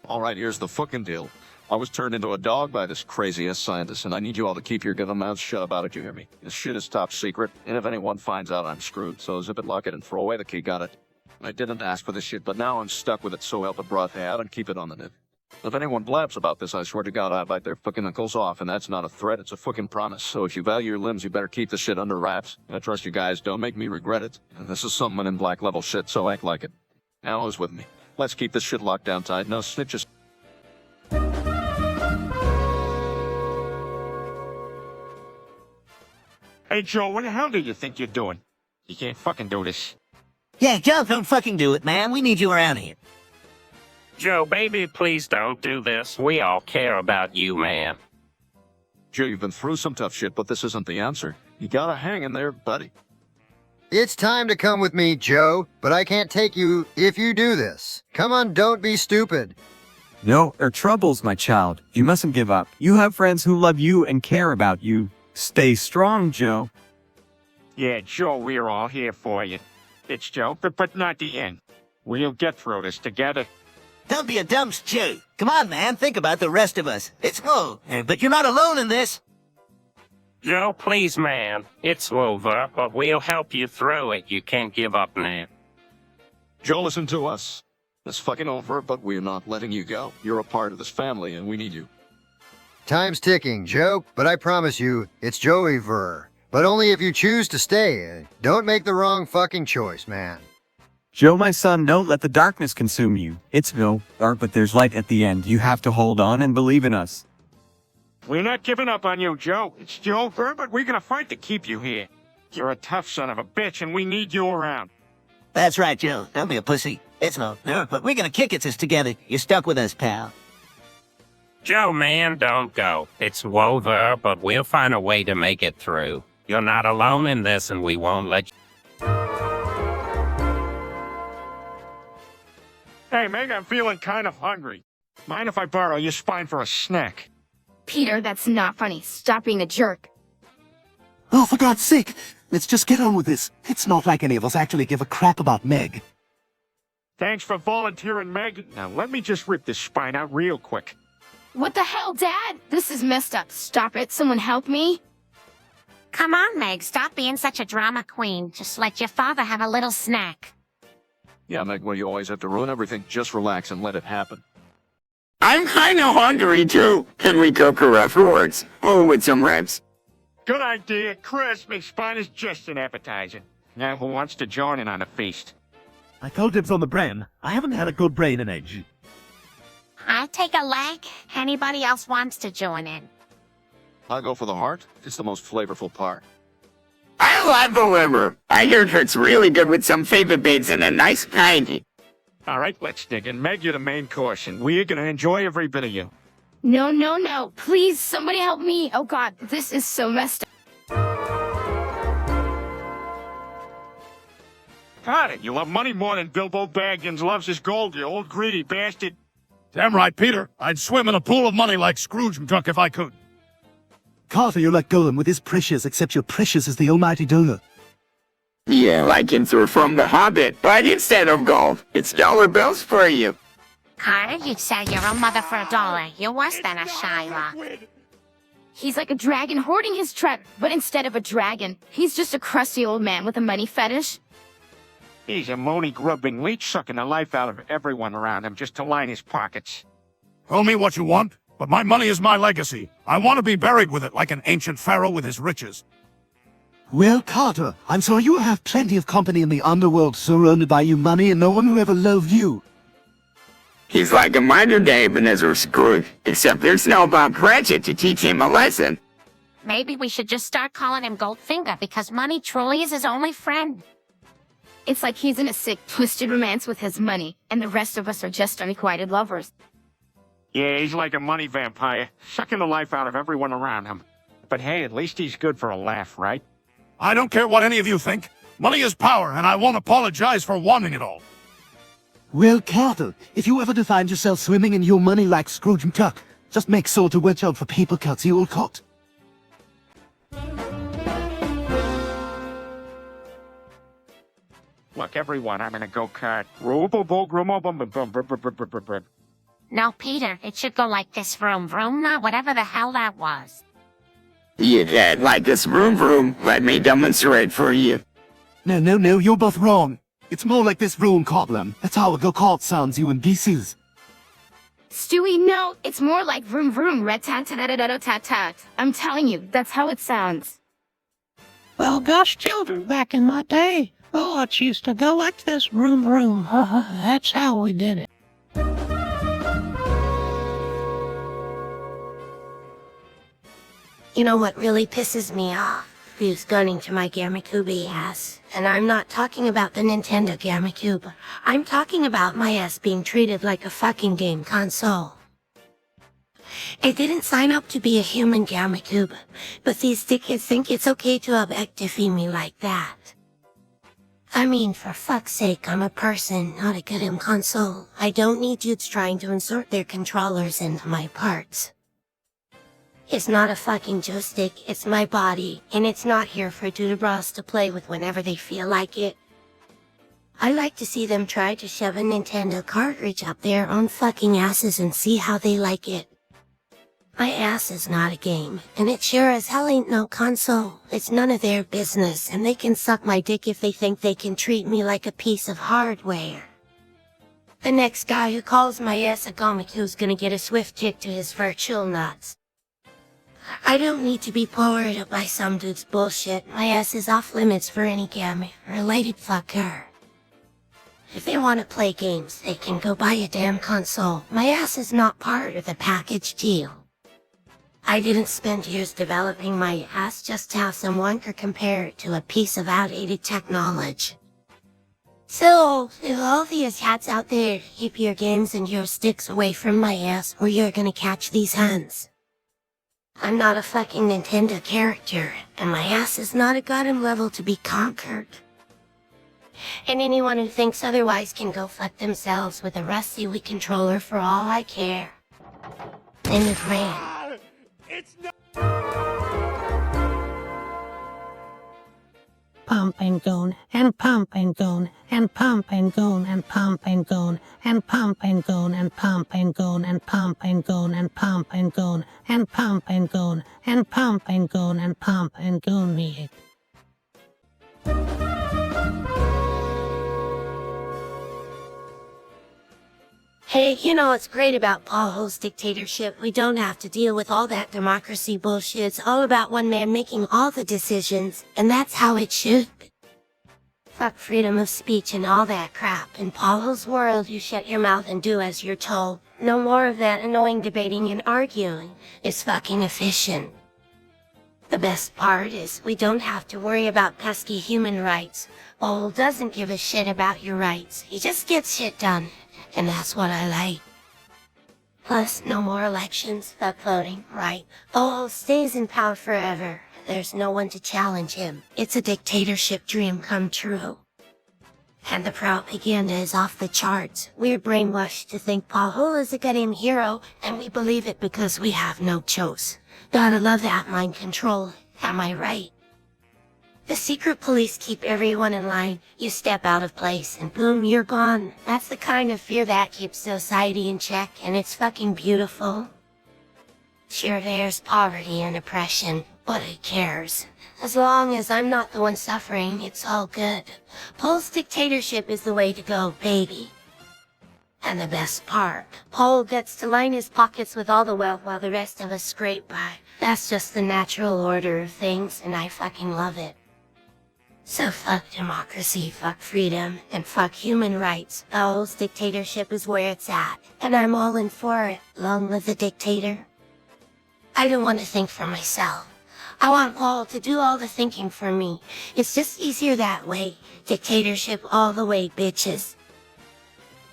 Alright, here's the fucking deal. I was turned into a dog by this crazy-ass scientist, and I need you all to keep your good mouths shut about it, you hear me? This shit is top secret, and if anyone finds out, I'm screwed, so zip it, lock it, and throw away the key, got it? I didn't ask for this shit, but now I'm stuck with it, so help it broth out and keep it on the nip. If anyone blabs about this, I swear to God, I'll bite their fucking knuckles off, and that's not a threat, it's a fucking promise. So if you value your limbs, you better keep this shit under wraps. I trust you guys, don't make me regret it. And this is some Men in Black level shit, so act like it. Now is with me. Let's keep this shit locked down tight, no snitches. Hey, Joe, what the hell do you think you're doing? You can't fucking do this. Yeah, Joe, don't fucking do it, man. We need you around here. Joe, baby, please don't do this. We all care about you, man. Joe, you've been through some tough shit, but this isn't the answer. You gotta hang in there, buddy. It's time to come with me, Joe, but I can't take you if you do this. Come on, don't be stupid. No, there are troubles, my child. You mustn't give up. You have friends who love you and care about you. Stay strong, Joe. Yeah, Joe, we're all here for you. It's Joe, but not the end. We'll get through this together. Don't be a dumb stew. Come on, man, think about the rest of us. It's but you're not alone in this. Joe, please, man. It's over, but we'll help you through it. You can't give up now. Joe, listen to us. It's fucking over, but we're not letting you go. You're a part of this family, and we need you. Time's ticking, Joe, but I promise you, it's Joey Ver. But only if you choose to stay. Don't make the wrong fucking choice, man. Joe, my son, don't let the darkness consume you. It's no dark, but there's light at the end. You have to hold on and believe in us. We're not giving up on you, Joe. It's Joe Ver, but we're gonna fight to keep you here. You're a tough son of a bitch, and we need you around. That's right, Joe. Don't be a pussy. It's no, but we're gonna kick it this together. You're stuck with us, pal. Joe, man, don't go. It's over, but we'll find a way to make it through. You're not alone in this, and we won't let you. Hey, Meg, I'm feeling kind of hungry. Mind if I borrow your spine for a snack? Peter, that's not funny. Stop being a jerk. Oh, for God's sake, let's just get on with this. It's not like any of us actually give a crap about Meg. Thanks for volunteering, Meg. Now let me just rip this spine out real quick. What the hell, Dad? This is messed up. Stop it. Someone help me. Come on, Meg, stop being such a drama queen. Just let your father have a little snack. Yeah, Meg, well, you always have to ruin everything. Just relax and let it happen. I'm kind of hungry, too. Can we cook her afterwards? Or with some ribs? Good idea, Chris. My spine is just an appetizer. Now who wants to join in on the feast? I call dibs on the brain. I haven't had a good brain in age. I'll take a leg. Anybody else wants to join in? I go for the heart. It's the most flavorful part. I love the liver. I heard it's really good with some fava beans and a nice piney. All right, let's dig in. Meg, you're the main course, and we're gonna enjoy every bit of you. No, no, no. Please, somebody help me. Oh, God, this is so messed up. Got it. You love money more than Bilbo Baggins loves his gold, you old greedy bastard. Damn right, Peter. I'd swim in a pool of money like Scrooge McDuck if I could. Carter, you're like Golem with his precious, except your precious is the almighty donor. Yeah, like it's from the Hobbit, but instead of gold, it's dollar bills for you. Carter, you'd sell your own mother for $1. You're worse than a Shylock. He's like a dragon hoarding his treasure, but instead of a dragon, he's just a crusty old man with a money fetish. He's a money-grubbing leech sucking the life out of everyone around him just to line his pockets. Tell me what you want, but my money is my legacy. I want to be buried with it like an ancient pharaoh with his riches. Well, Carter, I'm sorry you have plenty of company in the underworld surrounded by you money and no one who ever loved you. He's like a modern-day Ebenezer Scrooge, except there's no Bob Cratchit to teach him a lesson. Maybe we should just start calling him Goldfinger because money truly is his only friend. It's like he's in a sick, twisted romance with his money, and the rest of us are just unrequited lovers. Yeah, he's like a money vampire, sucking the life out of everyone around him. But hey, at least he's good for a laugh, right? I don't care what any of you think. Money is power, and I won't apologize for wanting it all. Well, Carter, if you ever do find yourself swimming in your money like Scrooge McDuck, just make sure to watch out for paper cuts, you'll cut. Look, everyone, I'm gonna go cut. No, Peter, it should go like this: vroom, vroom, not whatever the hell that was. You did like this vroom vroom. Let me demonstrate for you. No, you're both wrong. It's more like this vroom Cotlam. That's how a go-kart sounds, you imbeciles. Stewie, no, it's more like vroom vroom, red tat tat tat tat tat tat. I'm telling you, that's how it sounds. Well, gosh, children, back in my day, bullets used to go like this, vroom vroom. That's how we did it. You know what really pisses me off? Who's gunning to my GameCube ass. And I'm not talking about the Nintendo GameCube. I'm talking about my ass being treated like a fucking game console. I didn't sign up to be a human GameCube, but these dickheads think it's okay to objectify me like that. I mean, for fuck's sake, I'm a person, not a goddamn console. I don't need dudes trying to insert their controllers into my parts. It's not a fucking joystick, it's my body, and it's not here for dude bros to play with whenever they feel like it. I like to see them try to shove a Nintendo cartridge up their own fucking asses and see how they like it. My ass is not a game, and it sure as hell ain't no console. It's none of their business, and they can suck my dick if they think they can treat me like a piece of hardware. The next guy who calls my ass a GameCube's gonna get a swift kick to his virtual nuts. I don't need to be powered up by some dude's bullshit. My ass is off limits for any game-related fucker. If they want to play games, they can go buy a damn console. My ass is not part of the package deal. I didn't spend years developing my ass just to have someone could compare it to a piece of outdated technology. So, if all these hats out there, keep your games and your sticks away from my ass or you're gonna catch these hands. I'm not a fucking Nintendo character, and my ass is not a goddamn level to be conquered. And anyone who thinks otherwise can go fuck themselves with a rusty Wii controller for all I care. And it ran. Pump and gone, and pump and gone, and pump and gone, and pump and gone, and pump and gone, and pump and gone, and pump and gone, and pump and gone, and pump and gone, and pump and gone, and pump and gone me. Hey, you know what's great about Paul Ho's dictatorship? We don't have to deal with all that democracy bullshit. It's all about one man making all the decisions, and that's how it should be. Fuck freedom of speech and all that crap. In Paul Ho's world, you shut your mouth and do as you're told. No more of that annoying debating and arguing. It's fucking efficient. The best part is, we don't have to worry about pesky human rights. Paul doesn't give a shit about your rights. He just gets shit done. And that's what I like. Plus, no more elections, fuck voting, right? Paul stays in power forever. There's no one to challenge him. It's a dictatorship dream come true. And the propaganda is off the charts. We're brainwashed to think Paul is a goddamn hero, and we believe it because we have no choice. Gotta love that mind control, am I right? The secret police keep everyone in line. You step out of place and boom, you're gone. That's the kind of fear that keeps society in check, and it's fucking beautiful. Sure, there's poverty and oppression, but who cares? As long as I'm not the one suffering, it's all good. Paul's dictatorship is the way to go, baby. And the best part, Paul gets to line his pockets with all the wealth while the rest of us scrape by. That's just the natural order of things, and I fucking love it. So fuck democracy, fuck freedom, and fuck human rights. Paul's dictatorship is where it's at, and I'm all in for it. Long live the dictator. I don't want to think for myself. I want Paul to do all the thinking for me. It's just easier that way. Dictatorship all the way, bitches.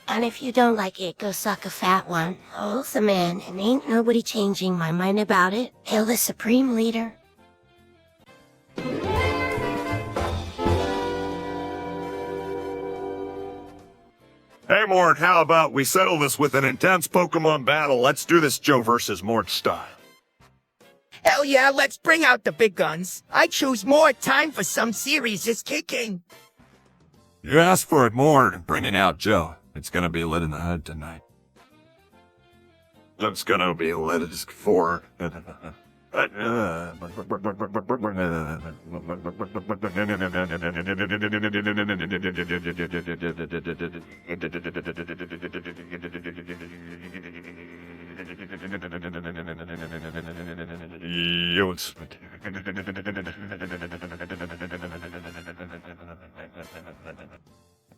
And if you don't like it, go suck a fat one. Paul's the man, and ain't nobody changing my mind about it. Hail the supreme leader. Hey, Mort, how about we settle this with an intense Pokemon battle? Let's do this Joe versus Mort style. Hell yeah, let's bring out the big guns. I choose more time for some serious kicking. You asked for it, Mort. Bringing out Joe. It's gonna be lit in the head tonight. It's gonna be lit as for.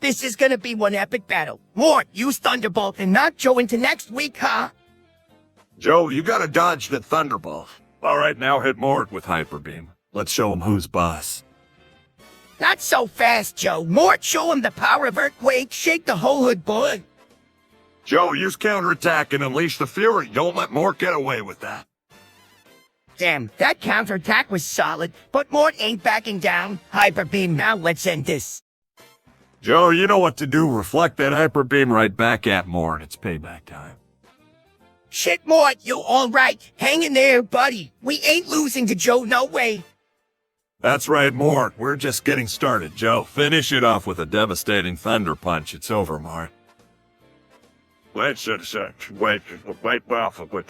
This is gonna be one epic battle. Mort, use Thunderbolt and knock Joe into next week, huh? Joe, you gotta dodge the Thunderbolt. Alright, now hit Mort with Hyper Beam. Let's show him who's boss. Not so fast, Joe. Mort, show him the power of Earthquake. Shake the whole hood, boy. Joe, use counterattack and unleash the Fury. Don't let Mort get away with that. Damn, that counterattack was solid, but Mort ain't backing down. Hyper Beam now, let's end this. Joe, you know what to do. Reflect that Hyper Beam right back at Mort. It's payback time. Shit, Mort, you alright? Hang in there, buddy. We ain't losing to Joe, no way. That's right, Mort. We're just getting started, Joe. Finish it off with a devastating Thunder Punch. It's over, Mort. Wait off of what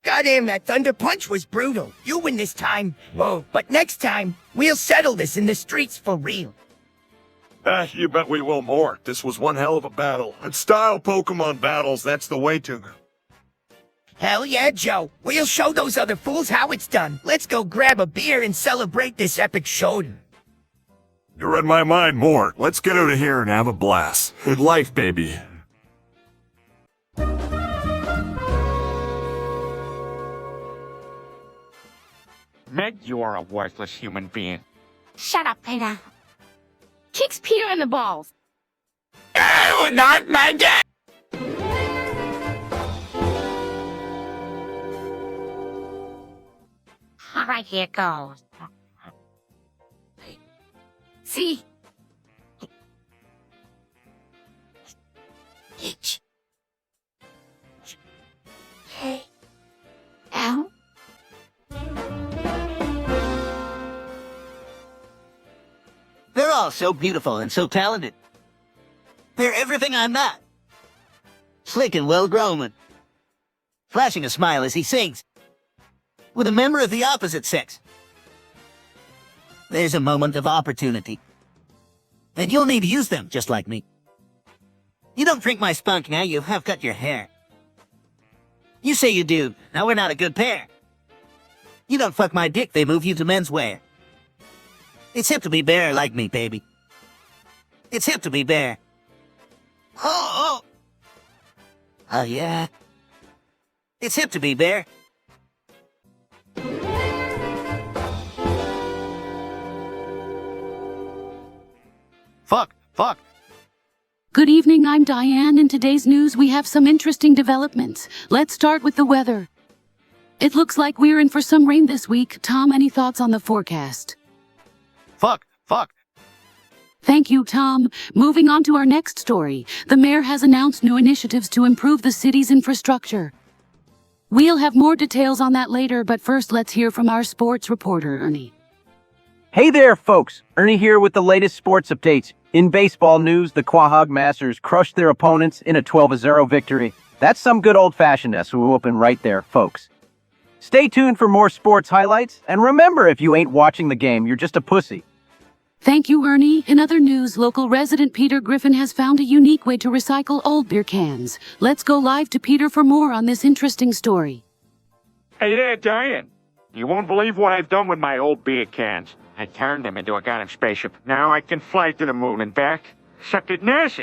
Goddamn, that Thunder Punch was brutal. You win this time. Whoa, but next time, we'll settle this in the streets for real. You bet we will, Mort. This was one hell of a battle. And style Pokemon battles, that's the way to go. Hell yeah, Joe. We'll show those other fools how it's done. Let's go grab a beer and celebrate this epic showdown. You read my mind, Mort. Let's get out of here and have a blast. Good life, baby. Meg, you are a worthless human being. Shut up, Peter. Kicks Peter in the balls. Oh, not my dad! All right, here goes. See? H. K. L. They're all so beautiful and so talented. They're everything I'm not. Slick and well-grown, flashing a smile as he sings, with a member of the opposite sex. There's a moment of opportunity, and you'll need to use them just like me. You don't drink my spunk, now you have cut your hair. You say you do, now we're not a good pair. You don't fuck my dick, they move you to menswear. It's hip to be bare like me, baby. It's hip to be bare. Oh, oh. Oh, yeah. It's hip to be bare. Fuck. Good evening, I'm Diane. In today's news, we have some interesting developments. Let's start with the weather. It looks like we're in for some rain this week. Tom, any thoughts on the forecast? Fuck. Thank you, Tom. Moving on to our next story. The mayor has announced new initiatives to improve the city's infrastructure. We'll have more details on that later, but first let's hear from our sports reporter, Ernie. Hey there, folks. Ernie here with the latest sports updates. In baseball news, the Quahog Masters crushed their opponents in a 12-0 victory. That's some good old-fashioned S-whooping right there, folks. Stay tuned for more sports highlights, and remember, if you ain't watching the game, you're just a pussy. Thank you, Ernie. In other news, local resident Peter Griffin has found a unique way to recycle old beer cans. Let's go live to Peter for more on this interesting story. Hey there, Diane. You won't believe what I've done with my old beer cans. I turned them into a goddamn spaceship. Now I can fly to the moon and back. Suck it, nurse.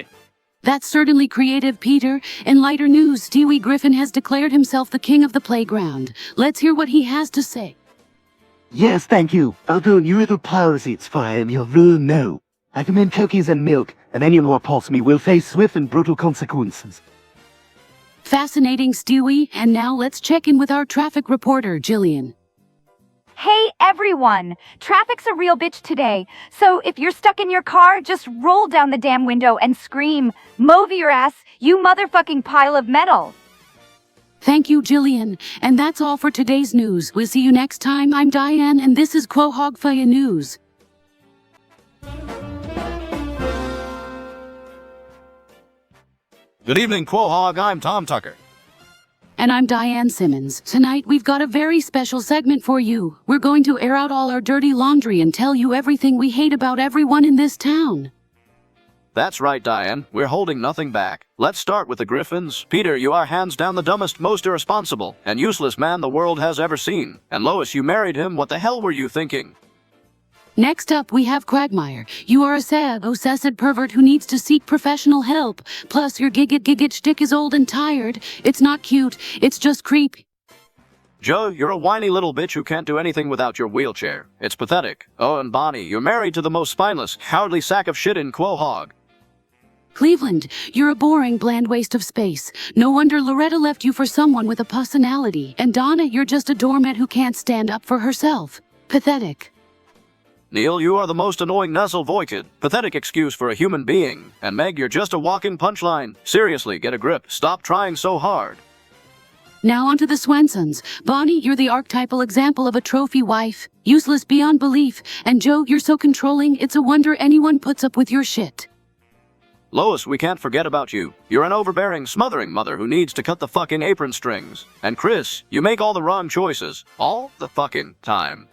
That's certainly creative, Peter. In lighter news, Stewie Griffin has declared himself the king of the playground. Let's hear what he has to say. Yes, thank you. Although your little policies for I am your rule no. I recommend cookies and milk, and anyone who opposes me will face swift and brutal consequences. Fascinating, Stewie. And now let's check in with our traffic reporter, Jillian. Hey everyone! Traffic's a real bitch today, so if you're stuck in your car, just roll down the damn window and scream, "Move your ass, you motherfucking pile of metal!" Thank you, Jillian. And that's all for today's news. We'll see you next time. I'm Diane, and this is Quahog Fire News. Good evening, Quahog. I'm Tom Tucker. And I'm Diane Simmons. Tonight we've got a very special segment for you. We're going to air out all our dirty laundry and tell you everything we hate about everyone in this town. That's right, Diane. We're holding nothing back. Let's start with the Griffins. Peter, you are hands down the dumbest, most irresponsible, and useless man the world has ever seen. And Lois, you married him. What the hell were you thinking? Next up, we have Quagmire. You are a sad, obsessive pervert who needs to seek professional help. Plus, your gigit shtick is old and tired. It's not cute, it's just creepy. Joe, you're a whiny little bitch who can't do anything without your wheelchair. It's pathetic. Oh, and Bonnie, you're married to the most spineless, cowardly sack of shit in Quahog. Cleveland, you're a boring, bland waste of space. No wonder Loretta left you for someone with a personality. And Donna, you're just a doormat who can't stand up for herself. Pathetic. Neil, you are the most annoying nuzzle voikid. Pathetic excuse for a human being. And Meg, you're just a walking punchline. Seriously, get a grip. Stop trying so hard. Now onto the Swensons. Bonnie, you're the archetypal example of a trophy wife. Useless beyond belief. And Joe, you're so controlling, it's a wonder anyone puts up with your shit. Lois, we can't forget about you. You're an overbearing, smothering mother who needs to cut the fucking apron strings. And Chris, you make all the wrong choices. All the fucking time.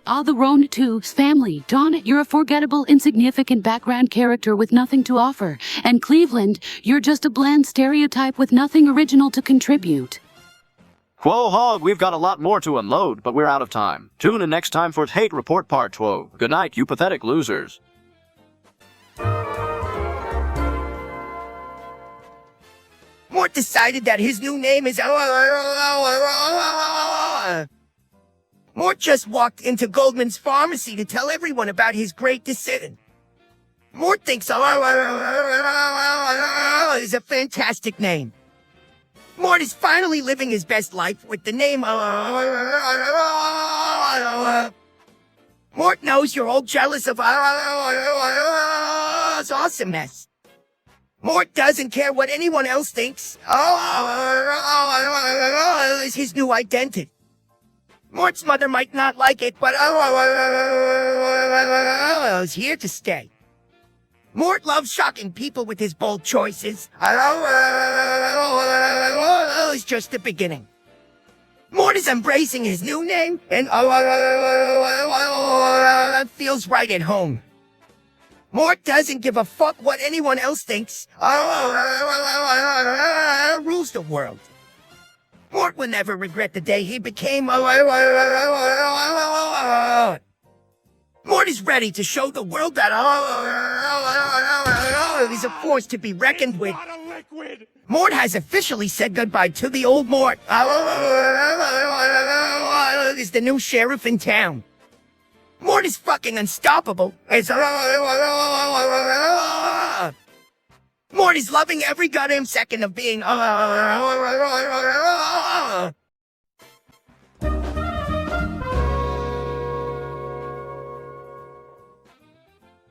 Ah, the Roan two's family. Donna, you're a forgettable, insignificant background character with nothing to offer. And Cleveland, you're just a bland stereotype with nothing original to contribute. Quahog, we've got a lot more to unload, but we're out of time. Tune in next time for Hate Report Part 2. Good night, you pathetic losers. Mort decided that his new name is... Mort just walked into Goldman's pharmacy to tell everyone about his great decision. Mort thinks is a fantastic name. Mort is finally living his best life with the name Mort knows you're all jealous of awesomeness. Mort doesn't care what anyone else thinks. Is his new identity. Mort's mother might not like it, but is here to stay. Mort loves shocking people with his bold choices. It's just the beginning. Mort is embracing his new name and feels right at home. Mort doesn't give a fuck what anyone else thinks. Rules the world. Mort will never regret the day he became Mort is ready to show the world that is a force to be reckoned with. Mort has officially said goodbye to the old Mort. Is the new sheriff in town. Mort is fucking unstoppable. Mort is loving every goddamn second of being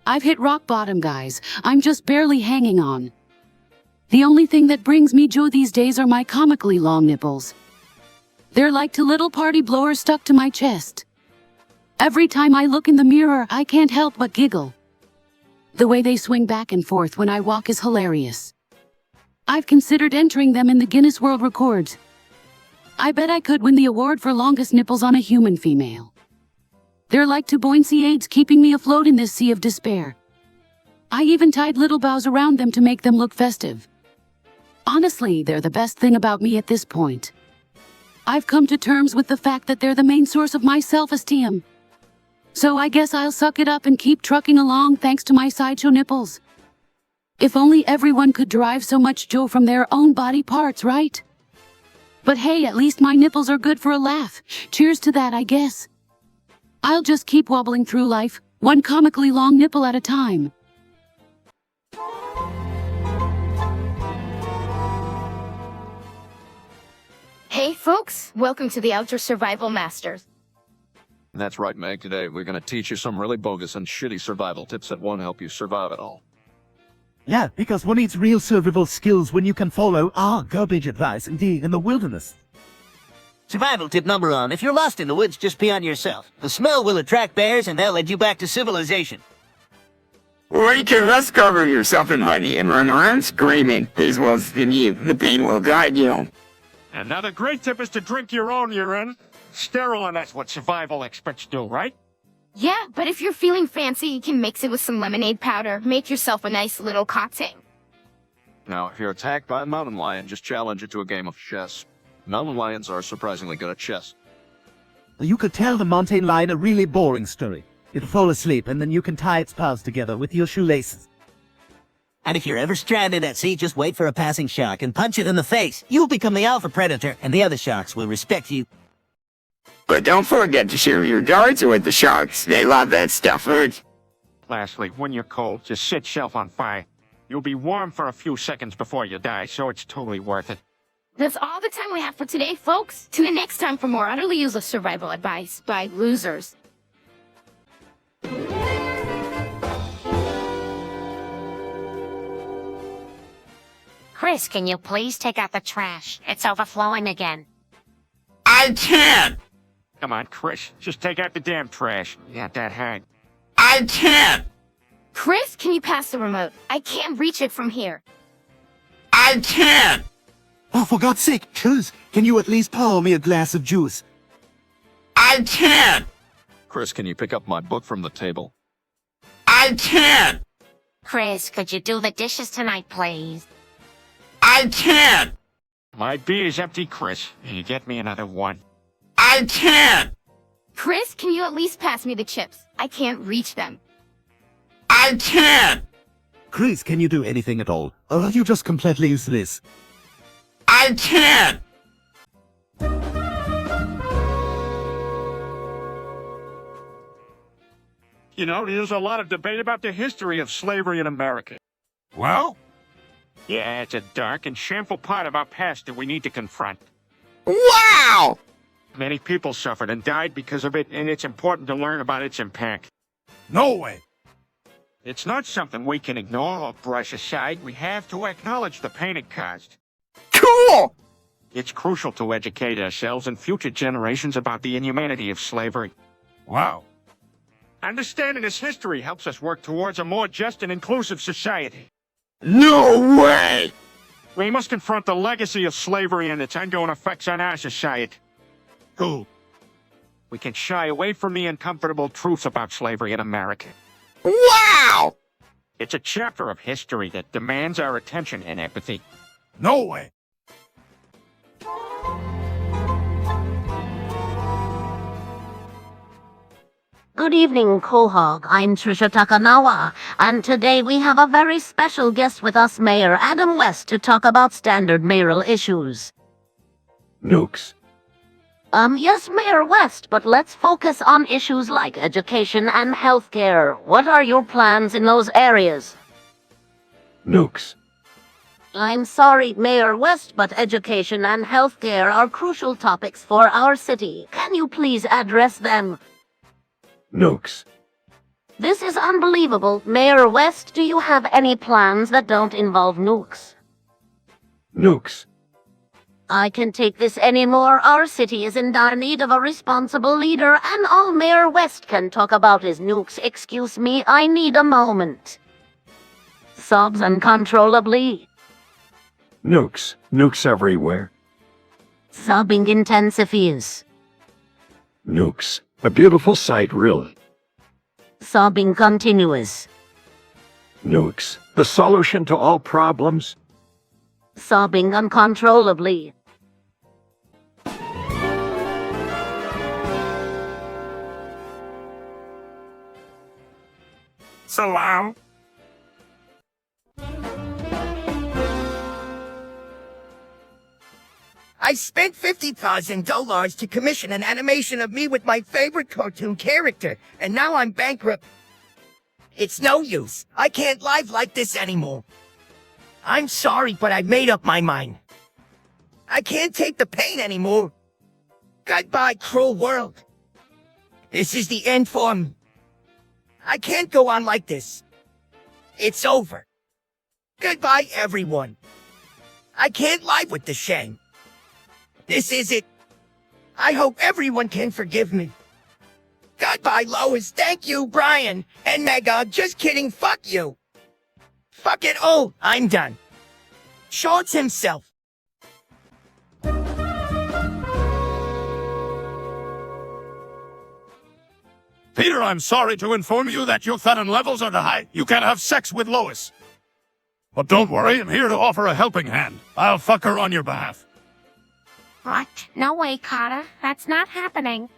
I've hit rock bottom, guys. I'm just barely hanging on. The only thing that brings me joy these days are my comically long nipples. They're like two little party blowers stuck to my chest. Every time I look in the mirror, I can't help but giggle. The way they swing back and forth when I walk is hilarious. I've considered entering them in the Guinness World Records. I bet I could win the award for longest nipples on a human female. They're like two buoyancy aids keeping me afloat in this sea of despair. I even tied little bows around them to make them look festive. Honestly, they're the best thing about me at this point. I've come to terms with the fact that they're the main source of my self-esteem. So I guess I'll suck it up and keep trucking along thanks to my sideshow nipples. If only everyone could derive so much joy from their own body parts, right? But hey, at least my nipples are good for a laugh. Cheers to that, I guess. I'll just keep wobbling through life, one comically long nipple at a time. Hey folks, welcome to the Outdoor Survival Masters. That's right, Meg. Today we're gonna teach you some really bogus and shitty survival tips that won't help you survive at all. Yeah, because one needs real survival skills when you can follow our garbage advice indeed in the wilderness. Survival tip number 1. If you're lost in the woods, just be on yourself. The smell will attract bears and they'll lead you back to civilization. Or you can just cover yourself in honey and run around screaming. As well as you, the pain will guide you. Another great tip is to drink your own urine. Sterile, and that's what survival experts do, right? Yeah, but if you're feeling fancy, you can mix it with some lemonade powder. Make yourself a nice little cocktail. Now, if you're attacked by a mountain lion, just challenge it to a game of chess. Mountain lions are surprisingly good at chess. You could tell the mountain lion a really boring story. It'll fall asleep, and then you can tie its paws together with your shoelaces. And if you're ever stranded at sea, just wait for a passing shark and punch it in the face. You'll become the alpha predator, and the other sharks will respect you. But don't forget to share your darts with the sharks. They love that stuff, right? Lastly, when you're cold, just set yourself on fire. You'll be warm for a few seconds before you die, so it's totally worth it. That's all the time we have for today, folks. Tune in next time for more utterly useless survival advice by losers. Chris, can you please take out the trash? It's overflowing again. I can't! Come on, Chris, just take out the damn trash. Not that hard. I can't! Chris, can you pass the remote? I can't reach it from here. I can't! Oh, for God's sake, Chris, can you at least pour me a glass of juice? I can't! Chris, can you pick up my book from the table? I can't! Chris, could you do the dishes tonight, please? I can't! My beer is empty, Chris. Can you get me another one? I can't! Chris, can you at least pass me the chips? I can't reach them. I can't! Chris, can you do anything at all? Or are you just completely useless? I can't! You know, there's a lot of debate about the history of slavery in America. Well? Yeah, it's a dark and shameful part of our past that we need to confront. Wow! Many people suffered and died because of it, and it's important to learn about its impact. No way. It's not something we can ignore or brush aside. We have to acknowledge the pain it caused. Cool! It's crucial to educate ourselves and future generations about the inhumanity of slavery. Wow. Understanding this history helps us work towards a more just and inclusive society. No way! We must confront the legacy of slavery and its ongoing effects on our society. Cool. We can shy away from the uncomfortable truths about slavery in America. Wow! It's a chapter of history that demands our attention and empathy. No way. Good evening, Quahog. I'm Trisha Takanawa, and today we have a very special guest with us, Mayor Adam West, to talk about standard mayoral issues. Nukes. Yes, Mayor West, but let's focus on issues like education and healthcare. What are your plans in those areas? Nukes. I'm sorry, Mayor West, but education and healthcare are crucial topics for our city. Can you please address them? Nukes. This is unbelievable. Mayor West, do you have any plans that don't involve nukes? Nukes. I can't take this anymore. Our city is in dire need of a responsible leader, and all Mayor West can talk about is nukes. Excuse me, I need a moment. Sobs uncontrollably. Nukes. Nukes everywhere. Sobbing intensifies. Nukes. A beautiful sight, really. Sobbing continuous. Nukes. The solution to all problems. Sobbing uncontrollably. Salam. I spent $50,000 to commission an animation of me with my favorite cartoon character, and now I'm bankrupt. It's no use. I can't live like this anymore. I'm sorry, but I made up my mind. I can't take the pain anymore. Goodbye, cruel world. This is the end for me. I can't go on like this. It's over. Goodbye, everyone. I can't live with the shame. This is it. I hope everyone can forgive me. Goodbye, Lois. Thank you, Brian. And Magog, just kidding. Fuck you. Fuck it all. I'm done. Shorts himself. Peter, I'm sorry to inform you that your Theron levels are too high. You can't have sex with Lois. But don't worry, I'm here to offer a helping hand. I'll fuck her on your behalf. What? No way, Carter. That's not happening.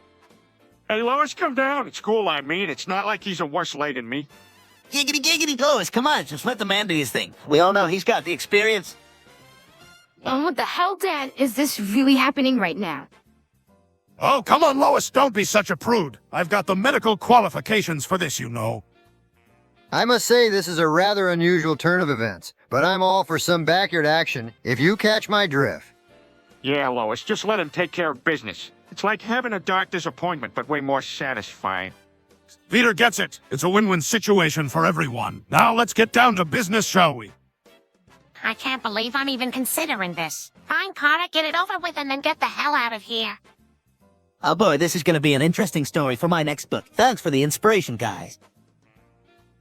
Hey, Lois, come down. It's cool, I mean. It's not like he's a worse lay than me. Giggity, giggity, Lois, come on, just let the man do his thing. We all know he's got the experience. Oh, what the hell, Dad? Is this really happening right now? Oh, come on, Lois, don't be such a prude. I've got the medical qualifications for this, you know. I must say this is a rather unusual turn of events, but I'm all for some backyard action if you catch my drift. Yeah, Lois, just let him take care of business. It's like having a doctor's appointment, but way more satisfying. Peter gets it. It's a win-win situation for everyone. Now let's get down to business, shall we? I can't believe I'm even considering this. Fine, Carter, get it over with and then get the hell out of here. Oh boy, this is gonna be an interesting story for my next book. Thanks for the inspiration, guys.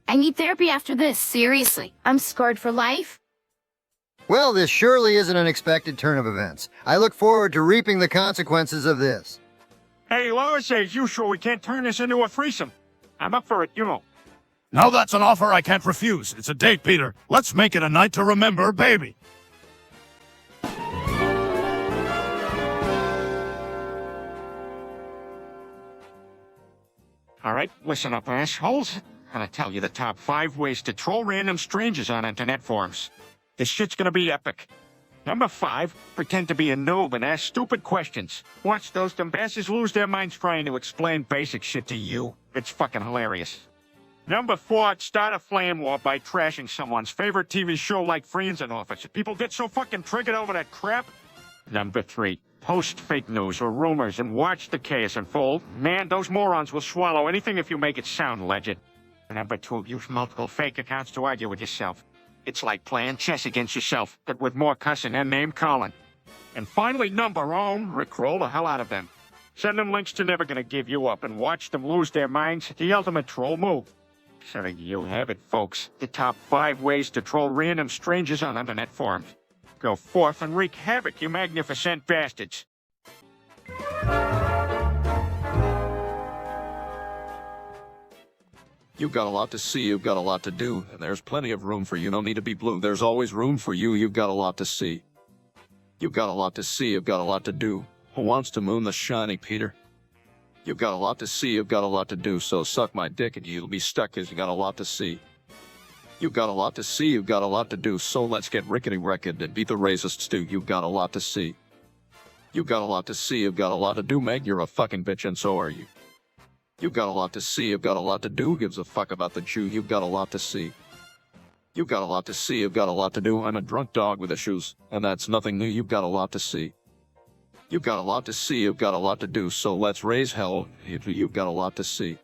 I need therapy after this, seriously. I'm scarred for life. Well, this surely is an unexpected turn of events. I look forward to reaping the consequences of this. Hey, Lois, as usual, we can't turn this into a threesome. I'm up for it, you know. Now that's an offer I can't refuse. It's a date, Peter. Let's make it a night to remember, baby. All right, listen up, assholes. I'm gonna tell you the top 5 ways to troll random strangers on internet forums. This shit's gonna be epic. Number 5, pretend to be a noob and ask stupid questions. Watch those dumbasses lose their minds trying to explain basic shit to you. It's fucking hilarious. Number 4, start a flame war by trashing someone's favorite TV show like Friends and Office. People get so fucking triggered over that crap. Number 3, post fake news or rumors and watch the chaos unfold. Man, those morons will swallow anything if you make it sound legit. Number 2, use multiple fake accounts to argue with yourself. It's like playing chess against yourself, but with more cussing and name calling. And finally, number 1, rickroll the hell out of them. Send them links to Never Gonna Give You Up and watch them lose their minds. The ultimate troll move. So there you have it, folks. The top 5 ways to troll random strangers on internet forums. Go forth and wreak havoc, you magnificent bastards. You've got a lot to see, you've got a lot to do, and there's plenty of room for you. No need to be blue. There's always room for you. You've got a lot to see. You've got a lot to see, you've got a lot to do. Who wants to moon the shiny, Peter? You've got a lot to see, you've got a lot to do, so suck my dick and you'll be stuck because you got a lot to see. You've got a lot to see, you've got a lot to do, so let's get rickety-wrecked and beat the racists too. You've got a lot to see. You've got a lot to see, you've got a lot to do, Meg. You're a fucking bitch and so are you. You've got a lot to see, you've got a lot to do. Who gives a fuck about the Jew? You've got a lot to see. You've got a lot to see, you've got a lot to do. I'm a drunk dog with issues, and that's nothing new. You've got a lot to see. You've got a lot to see, you've got a lot to do, so let's raise hell. You've got a lot to see.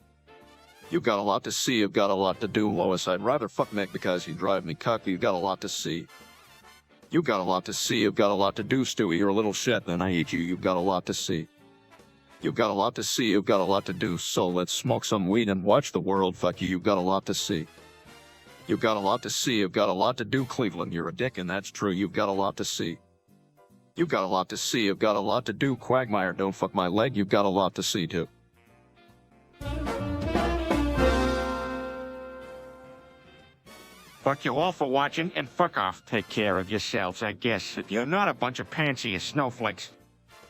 You've got a lot to see, you've got a lot to do. Lois, I'd rather fuck Nick because you drive me cuck. You've got a lot to see. You've got a lot to see, you've got a lot to do. Stewie, you're a little shit, and I hate you. You've got a lot to see. You've got a lot to see, you've got a lot to do, so let's smoke some weed and watch the world fuck you. You've got a lot to see. You've got a lot to see, you've got a lot to do. Cleveland, you're a dick, and that's true. You've got a lot to see. You've got a lot to see, you've got a lot to do. Quagmire, don't fuck my leg. You've got a lot to see too. Fuck you all for watching, and fuck off. Take care of yourselves, I guess. If you're not a bunch of pansiest snowflakes.